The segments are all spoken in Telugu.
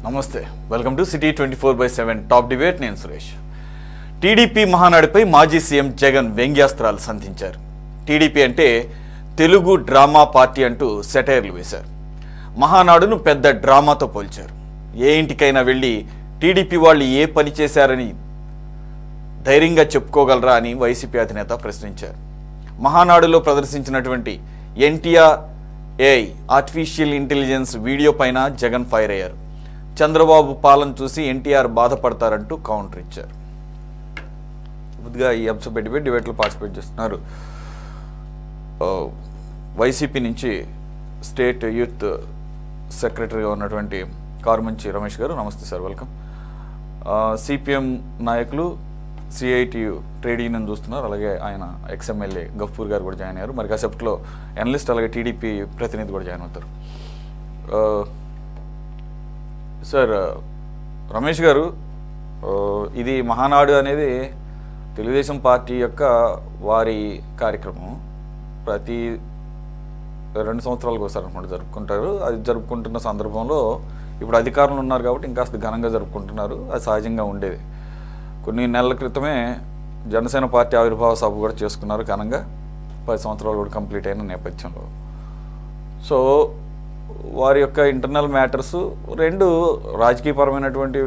నమస్తే, welcome to city 24/7 top debate. నేను సురేష్. టీడీపీ మహానాడుపై మాజీ సీఎం జగన్ వ్యంగ్యాస్త్రాలు సంధించారు. టీడీపీ అంటే తెలుగు డ్రామా పార్టీ అంటూ సెటైర్లు వేశారు. మహానాడును పెద్ద డ్రామాతో పోల్చారు. ఏ ఇంటికైనా వెళ్ళి టీడీపీ వాళ్ళు ఏ పని చేశారని ధైర్యంగా చెప్పుకోగలరా అని వైసీపీ అధినేత ప్రశ్నించారు. మహానాడులో ప్రదర్శించినటువంటి ఎన్టీఆర్ఏఐ ఆర్టిఫిషియల్ ఇంటెలిజెన్స్ వీడియో పైన జగన్ ఫైర్ అయ్యారు. చంద్రబాబు పాలన చూసి ఎన్టీఆర్ బాధపడతారంటూ కౌంటర్ ఇచ్చారు. ముందుగా ఈ అంశం డిబేట్లో పార్టిసిపేట్ చేస్తున్నారు వైసీపీ నుంచి స్టేట్ యూత్ సెక్రటరీగా ఉన్నటువంటి కారుమంచి రమేష్ గారు. నమస్తే సార్, వెల్కమ్. సిపిఎం నాయకులు సిఐటియు ట్రేడ్ యూనియన్ చూస్తున్నారు, అలాగే ఆయన ఎక్స్ఎమ్మెల్యే గఫూర్ గారు కూడా జాయిన్ అయ్యారు. మరి కాసేపట్లో ఎనలిస్ట్ అలాగే టీడీపీ ప్రతినిధి కూడా జాయిన్ అవుతారు. సార్, రమేష్ గారు, ఇది మహానాడు అనేది తెలుగుదేశం పార్టీ యొక్క వారి కార్యక్రమం. ప్రతి 2 సంవత్సరాలకు ఒకసారి అనమాట జరుపుకుంటారు. అది జరుపుకుంటున్న సందర్భంలో ఇప్పుడు అధికారంలో ఉన్నారు కాబట్టి ఇంకాస్త ఘనంగా జరుపుకుంటున్నారు. అది సహజంగా ఉండేది. కొన్ని నెలల క్రితమే జనసేన పార్టీ ఆవిర్భావ సభ కూడా చేసుకున్నారు ఘనంగా, 10 సంవత్సరాలు కూడా కంప్లీట్ అయిన నేపథ్యంలో. సో వారి యొక్క ఇంటర్నల్ మ్యాటర్స్ 2 రాజకీయపరమైనటువంటి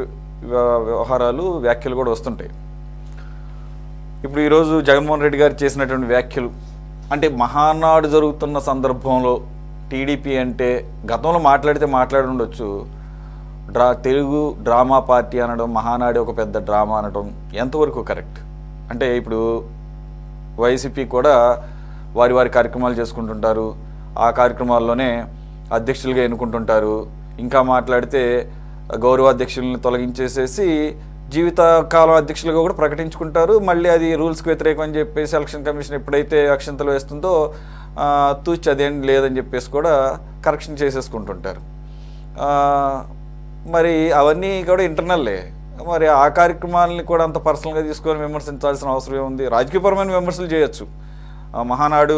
వ్యవహారాలు, వ్యాఖ్యలు కూడా వస్తుంటాయి. ఇప్పుడు ఈరోజు జగన్మోహన్ రెడ్డి గారు చేసినటువంటి వ్యాఖ్యలు అంటే మహానాడు జరుగుతున్న సందర్భంలో టీడీపీ అంటే గతంలో మాట్లాడి ఉండొచ్చు, తెలుగు డ్రామా పార్టీ అనడం, మహానాడు ఒక పెద్ద డ్రామా అనడం ఎంతవరకు కరెక్ట్? అంటే ఇప్పుడు వైసీపీ కూడా వారి కార్యక్రమాలు చేసుకుంటుంటారు, ఆ కార్యక్రమాల్లోనే అధ్యక్షులుగా ఎన్నుకుంటుంటారు. ఇంకా మాట్లాడితే గౌరవాధ్యక్షులను తొలగించేసేసి జీవితకాలం అధ్యక్షులుగా కూడా ప్రకటించుకుంటారు. మళ్ళీ అది రూల్స్కి వ్యతిరేకం అని చెప్పేసి ఎలక్షన్ కమిషన్ ఎప్పుడైతే అక్షంతలు వేస్తుందో తూచి అదేం లేదని చెప్పేసి కూడా కరెక్షన్ చేసేసుకుంటుంటారు. మరి అవన్నీ కూడా ఇంటర్నల్లే. మరి ఆ కార్యక్రమాలని కూడా అంత పర్సనల్గా తీసుకొని విమర్శించాల్సిన అవసరం ఏముంది? రాజకీయపరమైన విమర్శలు చేయొచ్చు. మహానాడు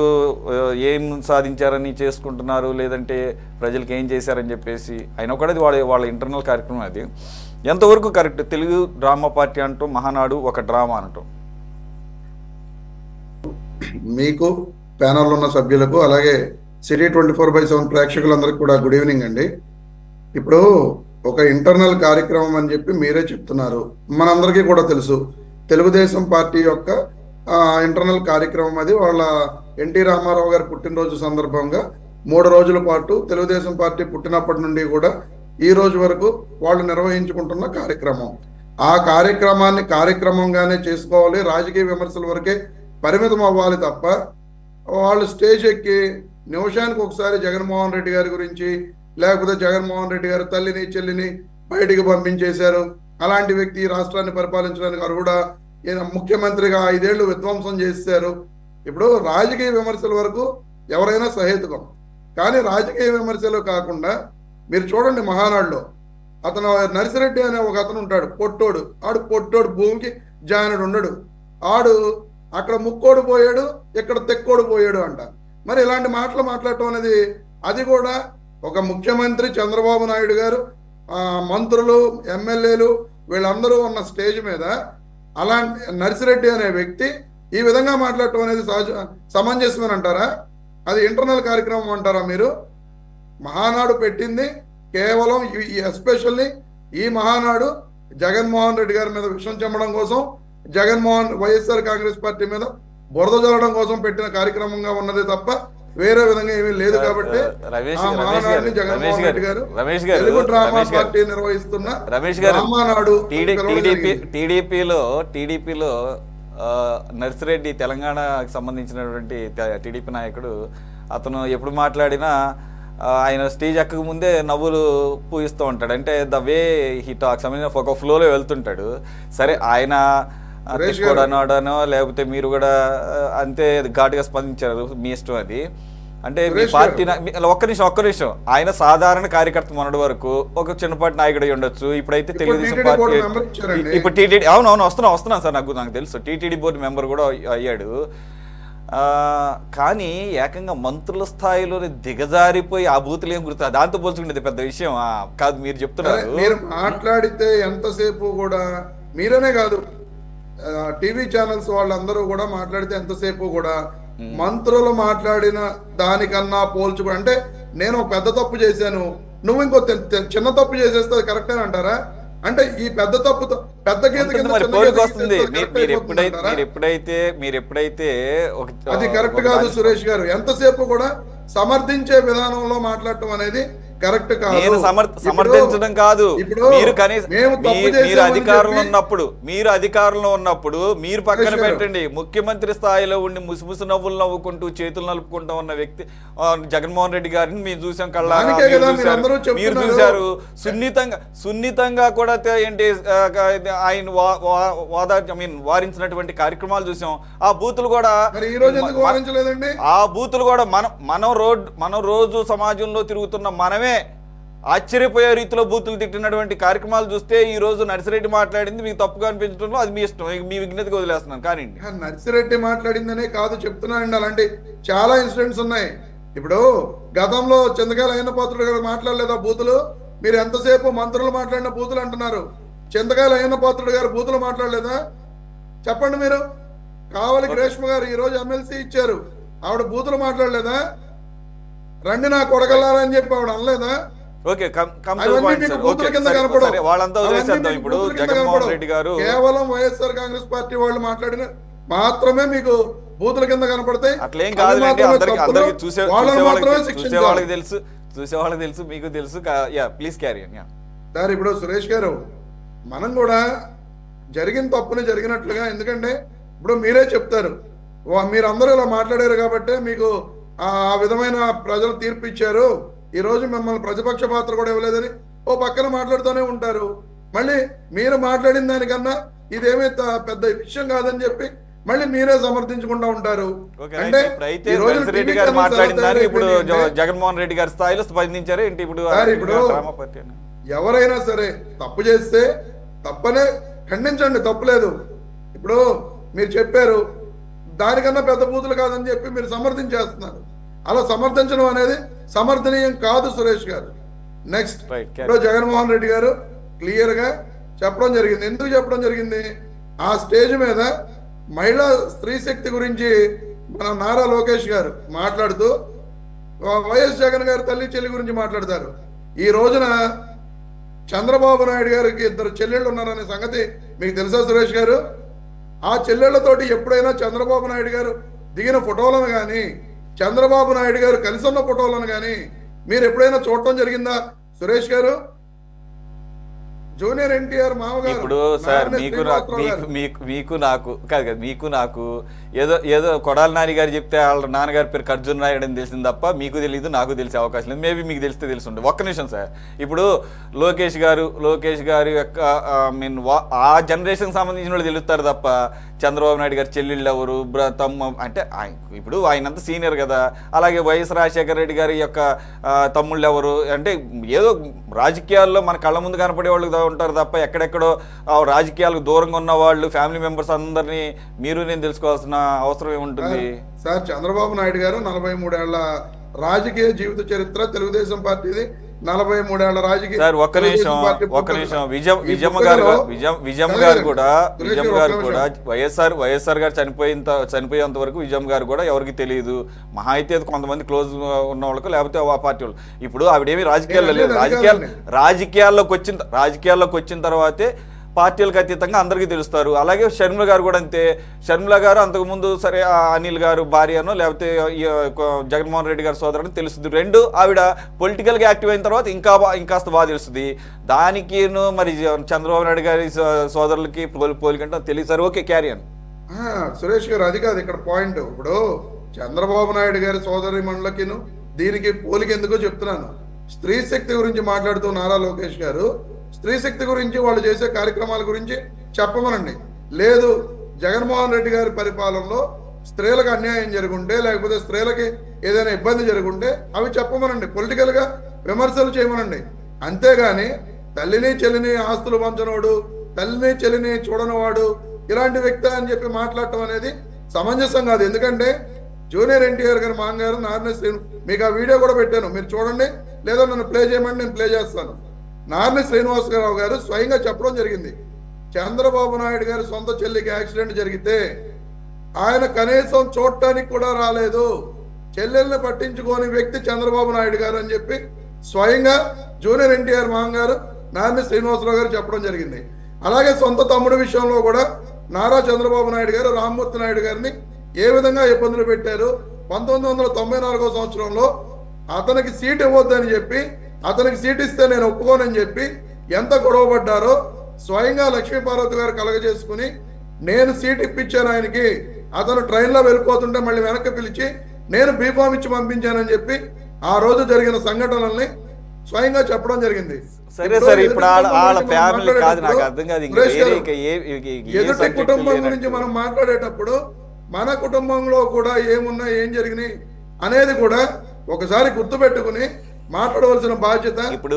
ఏం సాధించారని చేసుకుంటున్నారు, లేదంటే ప్రజలకు ఏం చేశారని చెప్పేసి అయినా కూడా అది వాళ్ళ ఇంటర్నల్ కార్యక్రమం. అది ఎంతవరకు కరెక్ట్? తెలుగు డ్రామా పార్టీ అంటూ మహానాడు ఒక డ్రామా అనటం. మీకు ప్యానల్లో ఉన్న సభ్యులకు అలాగే సిటీ 24/7 ప్రేక్షకులందరికీ కూడా గుడ్ ఈవినింగ్ అండి. ఇప్పుడు ఒక ఇంటర్నల్ కార్యక్రమం అని చెప్పి మీరే చెప్తున్నారు. మనందరికీ కూడా తెలుసు తెలుగుదేశం పార్టీ యొక్క ఇంటర్నల్ కార్యక్రమం అది. వాళ్ళ ఎన్టీ రామారావు గారి పుట్టినరోజు సందర్భంగా 3 రోజుల పాటు తెలుగుదేశం పార్టీ పుట్టినప్పటి నుండి కూడా ఈ రోజు వరకు వాళ్ళు నిర్వహించుకుంటున్న కార్యక్రమం. ఆ కార్యక్రమాన్ని కార్యక్రమంగానే చేసుకోవాలి, రాజకీయ విమర్శల వరకే పరిమితం అవ్వాలి తప్ప వాళ్ళు స్టేజ్ ఎక్కి నిమిషానికి ఒకసారి జగన్మోహన్ రెడ్డి గారి గురించి, లేకపోతే జగన్మోహన్ రెడ్డి గారు తల్లిని చెల్లిని బయటికి పంపించేశారు, అలాంటి వ్యక్తి ఈ రాష్ట్రాన్ని పరిపాలించడానికి అర్హుడా, ముఖ్యమంత్రిగా 5 ఏళ్ళు విధ్వంసం చేశారు. ఇప్పుడు రాజకీయ విమర్శల వరకు ఎవరైనా సహేతుకం, కానీ రాజకీయ విమర్శలు కాకుండా మీరు చూడండి మహానాడులో అతను నర్సిరెడ్డి అనే ఒక అతను ఉంటాడు, పొట్టోడు భూమికి జాయినడు ఉండడు, ఆడు అక్కడ ముక్కోడు పోయాడు, ఇక్కడ తెక్కోడు పోయాడు అంట. మరి ఇలాంటి మాటలు మాట్లాడటం అనేది, అది కూడా ఒక ముఖ్యమంత్రి చంద్రబాబు నాయుడు గారు, మంత్రులు, ఎమ్మెల్యేలు వీళ్ళందరూ ఉన్న స్టేజ్ మీద అలాంటి నర్సిరెడ్డి అనే వ్యక్తి ఈ విధంగా మాట్లాడటం అనేది సమంజసమని అంటారా? అది ఇంటర్నల్ కార్యక్రమం అంటారా మీరు? మహానాడు పెట్టింది కేవలం ఎస్పెషల్లీ ఈ మహానాడు జగన్మోహన్ రెడ్డి గారి మీద విషం చెమ్మడం కోసం, వైఎస్ఆర్ కాంగ్రెస్ పార్టీ మీద బురద జల్లడం కోసం పెట్టిన కార్యక్రమంగా ఉన్నది తప్ప వేరే విధంగా ఏమీ లేదు. కాబట్టి ఆ మహానాడుని జగన్మోహన్ రెడ్డి గారు తెలుగు డ్రామా పార్టీ నిర్వహిస్తున్న మహానాడు. టీడీపీలో నర్సిరెడ్డి తెలంగాణకు సంబంధించినటువంటి టీడీపీ నాయకుడు, అతను ఎప్పుడు మాట్లాడినా ఆయన స్టేజ్ ఎక్కక ముందే నవ్వులు పూయిస్తూ ఉంటాడు. అంటే ద వే హీ టాక్స్, ఒక ఫ్లోలో వెళ్తుంటాడు. సరే, ఆయన అన్నాడనో లేకపోతే మీరు కూడా అంతే ఘాటుగా స్పందించారు, మీ ఇష్టం అది. అంటే మీ పార్టీ ఒక్క నిమిషం, ఆయన సాధారణ కార్యకర్త మొన్నటి వరకు ఒక చిన్నపాటి నాయకుడు ఉండొచ్చు. ఇప్పుడైతే తెలుగుదేశం పార్టీ ఇప్పుడు టీటీడీ, అవునవును వస్తున్నాను సార్, నాకు తెలుసు టీటీడీ బోర్డు మెంబర్ కూడా అయ్యాడు. కానీ ఏకంగా మంత్రుల స్థాయిలోనే దిగజారిపోయి ఆ బూతులు ఏం గుర్తు దాంతో పోల్చుకుంటే పెద్ద విషయం కాదు. మీరు చెప్తున్నారు మీరు మాట్లాడితే ఎంతసేపు కూడా మీరనే కాదు టీవీ ఛానల్స్ వాళ్ళందరూ కూడా మాట్లాడితే ఎంతసేపు కూడా మంత్రులు మాట్లాడిన దానికన్నా పోల్చుకో అంటే నేను ఒక పెద్ద తప్పు చేశాను, నువ్వు ఇంకో చిన్న తప్పు చేసేస్తే కరెక్టే అంటారా? అంటే ఈ పెద్ద తప్పుతో పెద్ద గీత వస్తుంది. మీరు ఎప్పుడైతే అది కరెక్ట్ కాదు సురేష్ గారు. ఎంతసేపు కూడా సమర్థించే విధానంలో మాట్లాడటం అనేది కరెక్ట్ కాదు. నేను సమర్థించడం కాదు. మీరు అధికారంలో ఉన్నప్పుడు మీరు పక్కన పెట్టండి, ముఖ్యమంత్రి స్థాయిలో ఉండి ముసుముసు నవ్వులు నవ్వుకుంటూ చేతులు నలుపుకుంటూ ఉన్న వ్యక్తి జగన్మోహన్ రెడ్డి గారిని మేము చూసాం కళ్ళారా. మీరు చూశారు సున్నితంగా కూడా ఏంటి ఆయన వారించినటువంటి కార్యక్రమాలు చూసాం. ఆ బూతులు కూడా మనం రోజు సమాజంలో తిరుగుతున్న మనమే ఆశ్చర్యపోయే రీతిలో బూతులు తిట్టినటువంటి కార్యక్రమాలు చూస్తే ఈ రోజు నర్సిరెడ్డి మాట్లాడింది మీకు తప్పుగా అనిపించడంలో అది మీ ఇష్టం, మీ విజ్ఞతకి వదిలేస్తున్నాను. కానీ నర్సిరెడ్డి మాట్లాడిందనే కాదు చెప్తున్నానండి, అలాంటి చాలా ఇన్సిడెంట్స్ ఉన్నాయి. ఇప్పుడు గతంలో చంద్రకాయల అయ్యన్న పాత్రుడు గారు మాట్లాడలేదా బూతులు? మీరు ఎంతసేపు మంత్రులు మాట్లాడిన బూతులు అంటున్నారు. చంద్రకాయల అయ్యన్న పాత్రుడు గారు బూతులు మాట్లాడలేదా? చెప్పండి మీరు. కావలి గ్రేష్మ గారు ఈ రోజు ఎమ్మెల్సీ ఇచ్చారు, ఆవిడ బూతులు మాట్లాడలేదా? రండి నా కొడగలారని చెప్పి ఆవిడ అనలేదా? కేవలం వైఎస్ఆర్ కాంగ్రెస్ పార్టీ వాళ్ళు మాట్లాడిన మాత్రమే మీకు బూతుల కింద కనపడతాయి. అట్లేం కాదు, చూసే వాళ్ళకి తెలుసు, మీకు తెలుసు. Please carry on. సార్ ఇప్పుడు సురేష్ గారు, మనం కూడా జరిగిన తప్పుని జరిగినట్లుగా, ఎందుకంటే ఇప్పుడు మీరే చెప్తారు మీరందరూ ఇలా మాట్లాడారు కాబట్టి మీకు ఆ విధమైన ప్రజలు తీర్పు ఇచ్చారు, ఈ రోజు మిమ్మల్ని ప్రతిపక్ష పాత్ర కూడా ఇవ్వలేదని ఓ పక్కన మాట్లాడుతూనే ఉంటారు. మళ్ళీ మీరు మాట్లాడిన దానికన్నా ఇదేమీ పెద్ద విషయం కాదని చెప్పి మళ్ళీ మీరే సమర్థించుకుంటూ ఉంటారు. అంటే ఇప్పుడు జగన్మోహన్ రెడ్డి గారి స్థాయిలో స్పందించారు ఏంటి? ఇప్పుడు ఎవరైనా సరే తప్పు చేస్తే తప్పనే ఖండించండి, తప్పులేదు. ఇప్పుడు మీరు చెప్పారు దానికన్నా పెద్ద బూతులు కాదని చెప్పి మీరు సమర్థించేస్తున్నారు. అలా సమర్థించడం అనేది సమర్థనీయం కాదు సురేష్ గారు. నెక్స్ట్, ఇప్పుడు జగన్మోహన్ రెడ్డి గారు క్లియర్ గా చెప్పడం జరిగింది. ఎందుకు చెప్పడం జరిగింది? ఆ స్టేజ్ మీద మహిళా స్త్రీ శక్తి గురించి మన నారా లోకేష్ గారు మాట్లాడుతూ వైఎస్ జగన్ గారు తల్లి చెల్లి గురించి మాట్లాడతారు. ఈ రోజున చంద్రబాబు నాయుడు గారికి 2 చెల్లెళ్ళు ఉన్నారనే సంగతి మీకు తెలుసా సురేష్ గారు? ఆ చెల్లెళ్లతోటి ఎప్పుడైనా చంద్రబాబు నాయుడు గారు దిగిన ఫోటోలను కానీ చంద్రబాబు నాయుడు గారు కలిసి ఉన్న ఫోటోలను కానీ మీరు ఎప్పుడైనా చూడటం జరిగిందా సురేష్ గారు? జూనియర్ ఎన్టీఆర్ మామగారు. ఇప్పుడు సార్ మీకు నాకు ఏదో కొడాలి నాని గారు చెప్తే వాళ్ళ నాన్నగారి పేరు ఖర్జున్ నాయుడు అని తెలిసింది తప్ప మీకు తెలియదు, నాకు తెలిసే అవకాశం లేదు. మేబీ మీకు తెలిస్తే తెలుసుండే. ఒక్క నిమిషం సార్, ఇప్పుడు లోకేష్ గారు యొక్క ఆ జనరేషన్ సంబంధించిన వాళ్ళు తెలుస్తారు తప్ప చంద్రబాబు నాయుడు గారు చెల్లెళ్ళు ఎవరు, తమ్ము అంటే ఇప్పుడు ఆయనంతా సీనియర్ కదా. అలాగే వైఎస్ రాజశేఖర రెడ్డి గారి యొక్క తమ్ముళ్ళు ఎవరు అంటే ఏదో రాజకీయాల్లో మన కళ్ళ ముందు కనపడే వాళ్ళు ఉంటారు తప్ప ఎక్కడెక్కడో రాజకీయాలకు దూరంగా ఉన్న వాళ్ళు ఫ్యామిలీ మెంబర్స్ అందరినీ మీరు నేను తెలుసుకోవాల్సిన అవసరం ఏముంటుంది సార్? చంద్రబాబు నాయుడు గారు 43 ఏళ్ల రాజకీయ జీవిత చరిత్ర, తెలుగుదేశం పార్టీది 43 ఏళ్ల రాజకీయ. సార్ ఒక్క నిమిషం విజయమ్మ గారు కూడా వైఎస్ఆర్ గారు చనిపోయేంత వరకు విజయమ్మ గారు కూడా ఎవరికి తెలియదు. మహా అయితే కొంతమంది క్లోజ్ ఉన్న వాళ్ళకు, లేకపోతే ఆ పార్టీ వాళ్ళు. ఇప్పుడు ఆవిడేమి రాజకీయాల్లో లేదు. రాజకీయాల్లోకి వచ్చిన తర్వాతే పార్టీలకు అతీతంగా అందరికీ తెలుస్తారు. అలాగే షర్మిల గారు కూడా అంతే. షర్మిల గారు అంతకుముందు సరే అనిల్ గారు భార్యనో లేకపోతే జగన్మోహన్ రెడ్డి గారి సోదరుని తెలుస్తుంది. 2 ఆవిడ పొలిటికల్గా యాక్టివ్ అయిన తర్వాత ఇంకాస్త బాగా తెలుస్తుంది. దానికి మరి చంద్రబాబు నాయుడు గారి సోదరులకి పోలికంటే తెలియదు sir. Okay, carry on. Suresh గారు, అది కాదు ఇక్కడ పాయింట్. ఇప్పుడు చంద్రబాబు నాయుడు గారి సోదరి మండలకి దీనికి పోలిక ఎందుకో చెప్తున్నాను. స్త్రీ శక్తి గురించి మాట్లాడుతూ నారా లోకేష్ గారు స్త్రీ శక్తి గురించి వాళ్ళు చేసే కార్యక్రమాల గురించి చెప్పమనండి. లేదు జగన్మోహన్ రెడ్డి గారి పరిపాలనలో స్త్రీలకు అన్యాయం జరుగుంటే లేకపోతే స్త్రీలకి ఏదైనా ఇబ్బంది జరుగుంటే అవి చెప్పమనండి, పొలిటికల్ గా విమర్శలు చేయమనండి. అంతేగాని తల్లిని చెల్లిని ఆస్తులు పంచనోడు, తల్లిని చెల్లిని చూడనివాడు ఇలాంటి వ్యక్తి అని చెప్పి మాట్లాడటం అనేది సమంజసం కాదు. ఎందుకంటే జూనియర్ ఎన్టీఆర్ గారు మాంగారు నారాయణ శ్రీను, మీకు ఆ వీడియో కూడా పెట్టాను, మీరు చూడండి, లేదా నన్ను ప్లే చేయమంటే నేను ప్లే చేస్తాను. నారాయణ శ్రీనివాసరావు గారు స్వయంగా చెప్పడం జరిగింది, చంద్రబాబు నాయుడు గారి సొంత చెల్లికి యాక్సిడెంట్ జరిగితే ఆయన కనీసం చూడటానికి కూడా రాలేదు, చెల్లెల్ని పట్టించుకోని వ్యక్తి చంద్రబాబు నాయుడు గారు అని చెప్పి స్వయంగా జూనియర్ ఎన్టీఆర్ మాంగారు నారాయణ శ్రీనివాసరావు గారు చెప్పడం జరిగింది. అలాగే సొంత తమ్ముడి విషయంలో కూడా నారా చంద్రబాబు నాయుడు గారు రామ్మూర్తి నాయుడు గారిని ఏ విధంగా ఇబ్బందులు పెట్టారు. 1994 సంవత్సరంలో అతనికి సీట్ ఇవ్వద్దని చెప్పి, అతనికి సీట్ ఇస్తే నేను ఒప్పుకోనని చెప్పి ఎంత గొడవపడ్డారో స్వయంగా లక్ష్మీపార్వతి గారు కలగజేసుకుని నేను సీట్ ఇప్పించాను ఆయనకి, అతను ట్రైన్లో వెళ్ళిపోతుంటే మళ్ళీ వెనక్కి పిలిచి నేను బీఫామ్ ఇచ్చి పంపించానని చెప్పి ఆ రోజు జరిగిన సంఘటనల్ని స్వయంగా చెప్పడం జరిగింది. సరే సరే, ఇప్పుడు వాళ్ళ ఫ్యామిలీ కాదు, నాకు అర్థం కాదు. ఎదుటి కుటుంబం గురించి మనం మాట్లాడేటప్పుడు మన కుటుంబంలో కూడా ఏమున్నా ఏం జరిగినాయి అనేది కూడా ఒకసారి గుర్తు పెట్టుకుని మాట్లాడవలసిన బాధ్యత ఇప్పుడు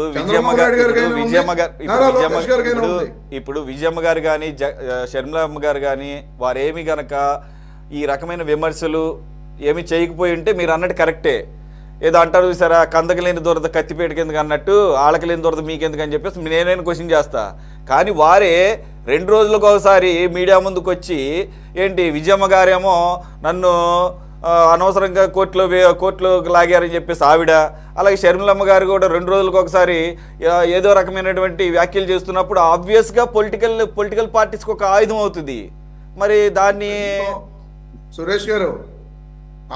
విజయమ్మ గారు కానీ షర్మిలమ్మ గారు కానీ వారేమి గనక ఈ రకమైన విమర్శలు ఏమి చేయకపోయి ఉంటే మీరు అన్నట్టు కరెక్టే. ఏదో అంటారు చూసారా, కందకి లేని దొరద కత్తిపేటకి ఎందుకు అన్నట్టు వాళ్ళకి లేని దొరద మీకెందుకు అని చెప్పేసి నేనైనా క్వశ్చన్ చేస్తా. కానీ వారే 2 రోజులకు ఒకసారి మీడియా ముందుకు వచ్చి ఏంటి విజయమ్మ గారేమో నన్ను అనవసరంగా కోర్టులోకి లాగారని చెప్పేసి ఆవిడ, అలాగే షర్మిలమ్మ గారు కూడా 2 రోజులకు ఒకసారి ఏదో రకమైనటువంటి వ్యాఖ్యలు చేస్తున్నప్పుడు ఆబ్వియస్గా పొలిటికల్ పార్టీస్కి ఒక ఆయుధం అవుతుంది. మరి దాన్ని సురేష్ గారు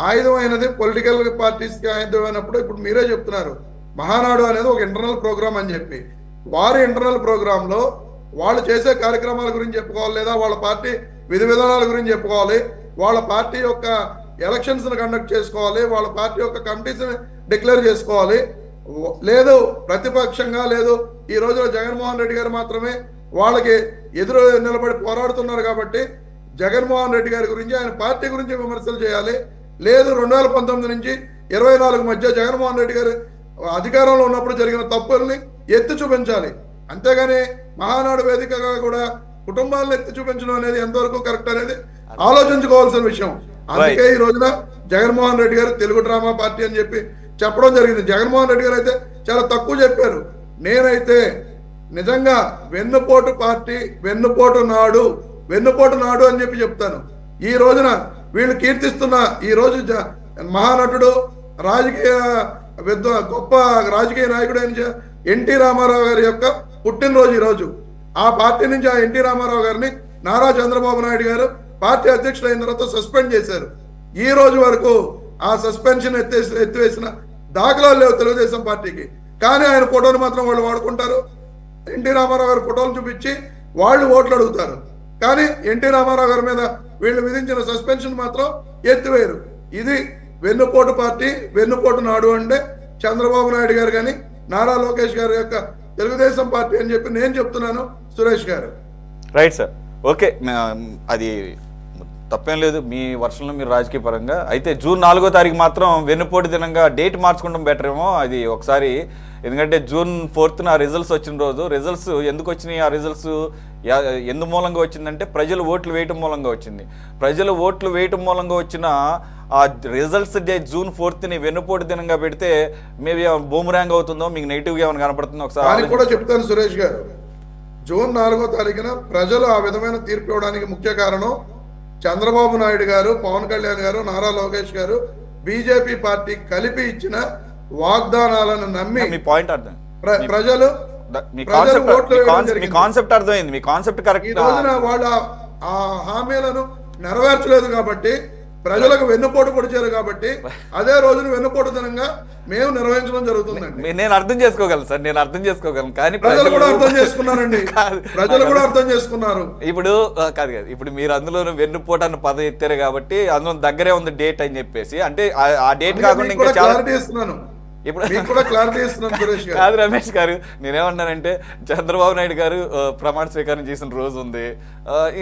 ఆయుధం అయినది పొలిటికల్ పార్టీస్కి ఆయుధం అయినప్పుడు ఇప్పుడు మీరే చెప్తున్నారు మహానాడు అనేది ఒక ఇంటర్నల్ ప్రోగ్రామ్ అని చెప్పి, వారి ఇంటర్నల్ ప్రోగ్రాంలో వాళ్ళు చేసే కార్యక్రమాల గురించి చెప్పుకోవాలి, లేదా వాళ్ళ పార్టీ విధి విధానాల గురించి చెప్పుకోవాలి, వాళ్ళ పార్టీ యొక్క ఎలక్షన్స్ని కండక్ట్ చేసుకోవాలి, వాళ్ళ పార్టీ యొక్క కమిటీస్ని డిక్లేర్ చేసుకోవాలి. లేదు ప్రతిపక్షంగా లేదు ఈ రోజులో జగన్మోహన్ రెడ్డి గారు మాత్రమే వాళ్ళకి ఎదురు నిలబడి పోరాడుతున్నారు కాబట్టి జగన్మోహన్ రెడ్డి గారి గురించి ఆయన పార్టీ గురించి విమర్శలు చేయాలి. లేదు 2019 నుంచి 24 మధ్య జగన్మోహన్ రెడ్డి గారు అధికారంలో ఉన్నప్పుడు జరిగిన తప్పుల్ని ఎత్తి చూపించాలి. అంతేగాని మహానాడు వేదికగా కూడా కుటుంబాలను ఎత్తి చూపించడం అనేది ఎంతవరకు కరెక్ట్ అనేది ఆలోచించుకోవాల్సిన విషయం. అందుకే ఈ రోజున జగన్మోహన్ రెడ్డి గారు తెలుగు డ్రామా పార్టీ అని చెప్పి చెప్పడం జరిగింది. జగన్మోహన్ రెడ్డి గారు అయితే చాలా తక్కువ చెప్పారు. నేనైతే నిజంగా వెన్నుపోటు పార్టీ, వెన్నుపోటు నాడు అని చెప్పి చెప్తాను. ఈ రోజున వీళ్ళు కీర్తిస్తున్న ఈ రోజు మహానటుడు రాజకీయ గొప్ప రాజకీయ నాయకుడు అయిన ఎన్టీ రామారావు గారి యొక్క పుట్టినరోజు ఈరోజు. ఆ పార్టీ నుంచి ఆ ఎన్టీ రామారావు గారిని నారా చంద్రబాబు నాయుడు గారు పార్టీ అధ్యక్షుడు అయిన తర్వాత సస్పెండ్ చేశారు. ఈ రోజు వరకు ఆ సస్పెన్షన్ ఎత్తివేసిన దాఖలాలు లేవు తెలుగుదేశం పార్టీకి. కానీ ఆయన ఫోటోలు మాత్రం వాళ్ళు వాడుకుంటారు. ఎన్టీ రామారావు గారి ఫోటోలు చూపించి వాళ్ళు ఓట్లు అడుగుతారు. కానీ ఎన్టీ రామారావు గారి మీద వీళ్ళు విధించిన సస్పెన్షన్ మాత్రం ఎత్తివేయరు. ఇది వెన్నుపోటు పార్టీ, వెన్నుపోటు నాడు అంటే చంద్రబాబు నాయుడు గారు కానీ నారా లోకేష్ గారి యొక్క తెలుగుదేశం పార్టీ అని చెప్పి నేను చెప్తున్నాను. సురేష్ గారు రైట్ సార్, ఓకే, అది తప్పేం లేదు మీ వర్షంలో మీరు రాజకీయ పరంగా. అయితే జూన్ 4వ తారీఖు మాత్రం వెన్నుపోటు దినంగా డేట్ మార్చుకోవడం బెటర్ ఏమో అది ఒకసారి. ఎందుకంటే June 4th ఆ రిజల్ట్స్ వచ్చిన రోజు, రిజల్ట్స్ ఎందుకు వచ్చినాయి, ఆ రిజల్ట్స్ ఎందు మూలంగా వచ్చిందంటే ప్రజలు ఓట్లు వేయటం మూలంగా వచ్చింది. ప్రజలు ఓట్లు వేయటం మూలంగా వచ్చిన ఆ రిజల్ట్స్ డే June 4th వెన్నుపోటు దినంగా పెడితే మేబీ బూమరాంగ్ అవుతుందో, మీకు నెగిటివ్గా ఏమైనా కనపడుతుందో ఒకసారి కూడా చెప్తాను. సురేష్ గారు, June 4వ తారీఖున ప్రజలు ఆ విధమైన తీర్పు ఇవ్వడానికి ముఖ్య కారణం చంద్రబాబు నాయుడు గారు, పవన్ కళ్యాణ్ గారు, నారా లోకేష్ గారు బీజేపీ పార్టీ కలిపి ఇచ్చిన వాగ్దానాలను నమ్మి మీ పాయింట్ అర్థం ప్రజలు కాన్సెప్ట్ అర్థమైంది, మీ కాన్సెప్ట్ కరెక్ట్. ఈ రోజున వాళ్ళ ఆ హామీలను నెరవేర్చలేదు కాబట్టి ప్రజలకు వెన్నుపోటు పొడిచారు కాబట్టి అదే రోజున వెన్నుపోటు దినంగా మేము నిర్వహించడం జరుగుతుందండి. నేను అర్థం చేసుకోగలను సార్, నేను అర్థం చేసుకోగలను. కానీ ప్రజలు కూడా అర్థం చేసుకున్నారండి, ప్రజలు కూడా అర్థం చేసుకున్నారు. ఇప్పుడు కాదు ఇప్పుడు మీరు అందులో వెన్నుపోటు అన్న పదం ఎత్తారు కాబట్టి అందులో దగ్గరే ఉంది డేట్ అని చెప్పేసి, అంటే ఆ డేట్ కాకుండా ఇంకా క్లారిటీ ఇస్తున్నాను. ఇప్పుడు క్లారిటీ ఇస్తున్నాను సురేష్ గారు. కాదు రమేష్ గారు, నేనేమన్నానంటే చంద్రబాబు నాయుడు గారు ప్రమాణ స్వీకారం చేసిన రోజు ఉంది,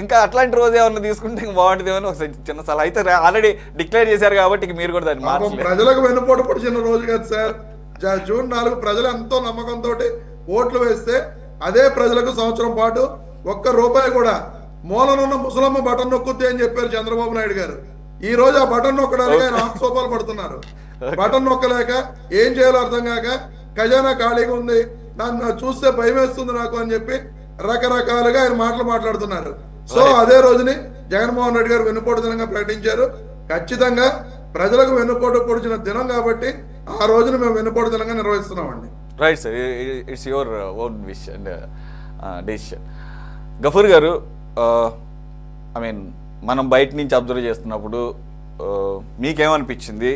ఇంకా అట్లాంటి రోజు ఏమన్నా తీసుకుంటే ఇంకా బాగుంటుంది అని ఒక చిన్న సలహా. అయితే ఆల్రెడీ డిక్లేర్ చేశారు కాబట్టి మీరు కూడా దాన్ని మార్చలేదు. ప్రజలకు వెన్నుపోటు పొడిచిన రోజు కాదు సార్. June 4 ప్రజలు ఎంతో నమ్మకంతో ఓట్లు వేస్తే అదే ప్రజలకు సంవత్సరం పాటు ఒక్క రూపాయి కూడా మూలనున్న ముసలమ్మ బటన్ నొక్కుద్ది అని చెప్పారు చంద్రబాబు నాయుడు గారు. ఈ రోజు ఆ బటన్ నొక్కడానికి ఆయన ఆంక్షోపాలు పడుతున్నారు. బటన్ నొక్కలేక ఏం చేయాలో అర్థం కాక ఖజానా ఖాళీగా ఉంది, నన్ను చూస్తే భయం వేస్తుంది నాకు అని చెప్పి రకరకాలుగా ఆయన మాట్లాడుతున్నారు. సో అదే రోజుని జగన్మోహన్ రెడ్డి గారు వెన్నుపోటు దినంగా ప్రకటించారు. ఖచ్చితంగా ప్రజలకు వెన్నుపోటు పొడిచిన దినం కాబట్టి ఆ రోజున మేము వెన్నుపోటు దినంగా నిర్వహిస్తున్నామండి. Right sir, it's your own wish and decision. Gafoor గారు, ఐ మీన్ మనం బయట నుంచి అబ్జర్వ్ చేస్తున్నప్పుడు మీకేమనిపించింది?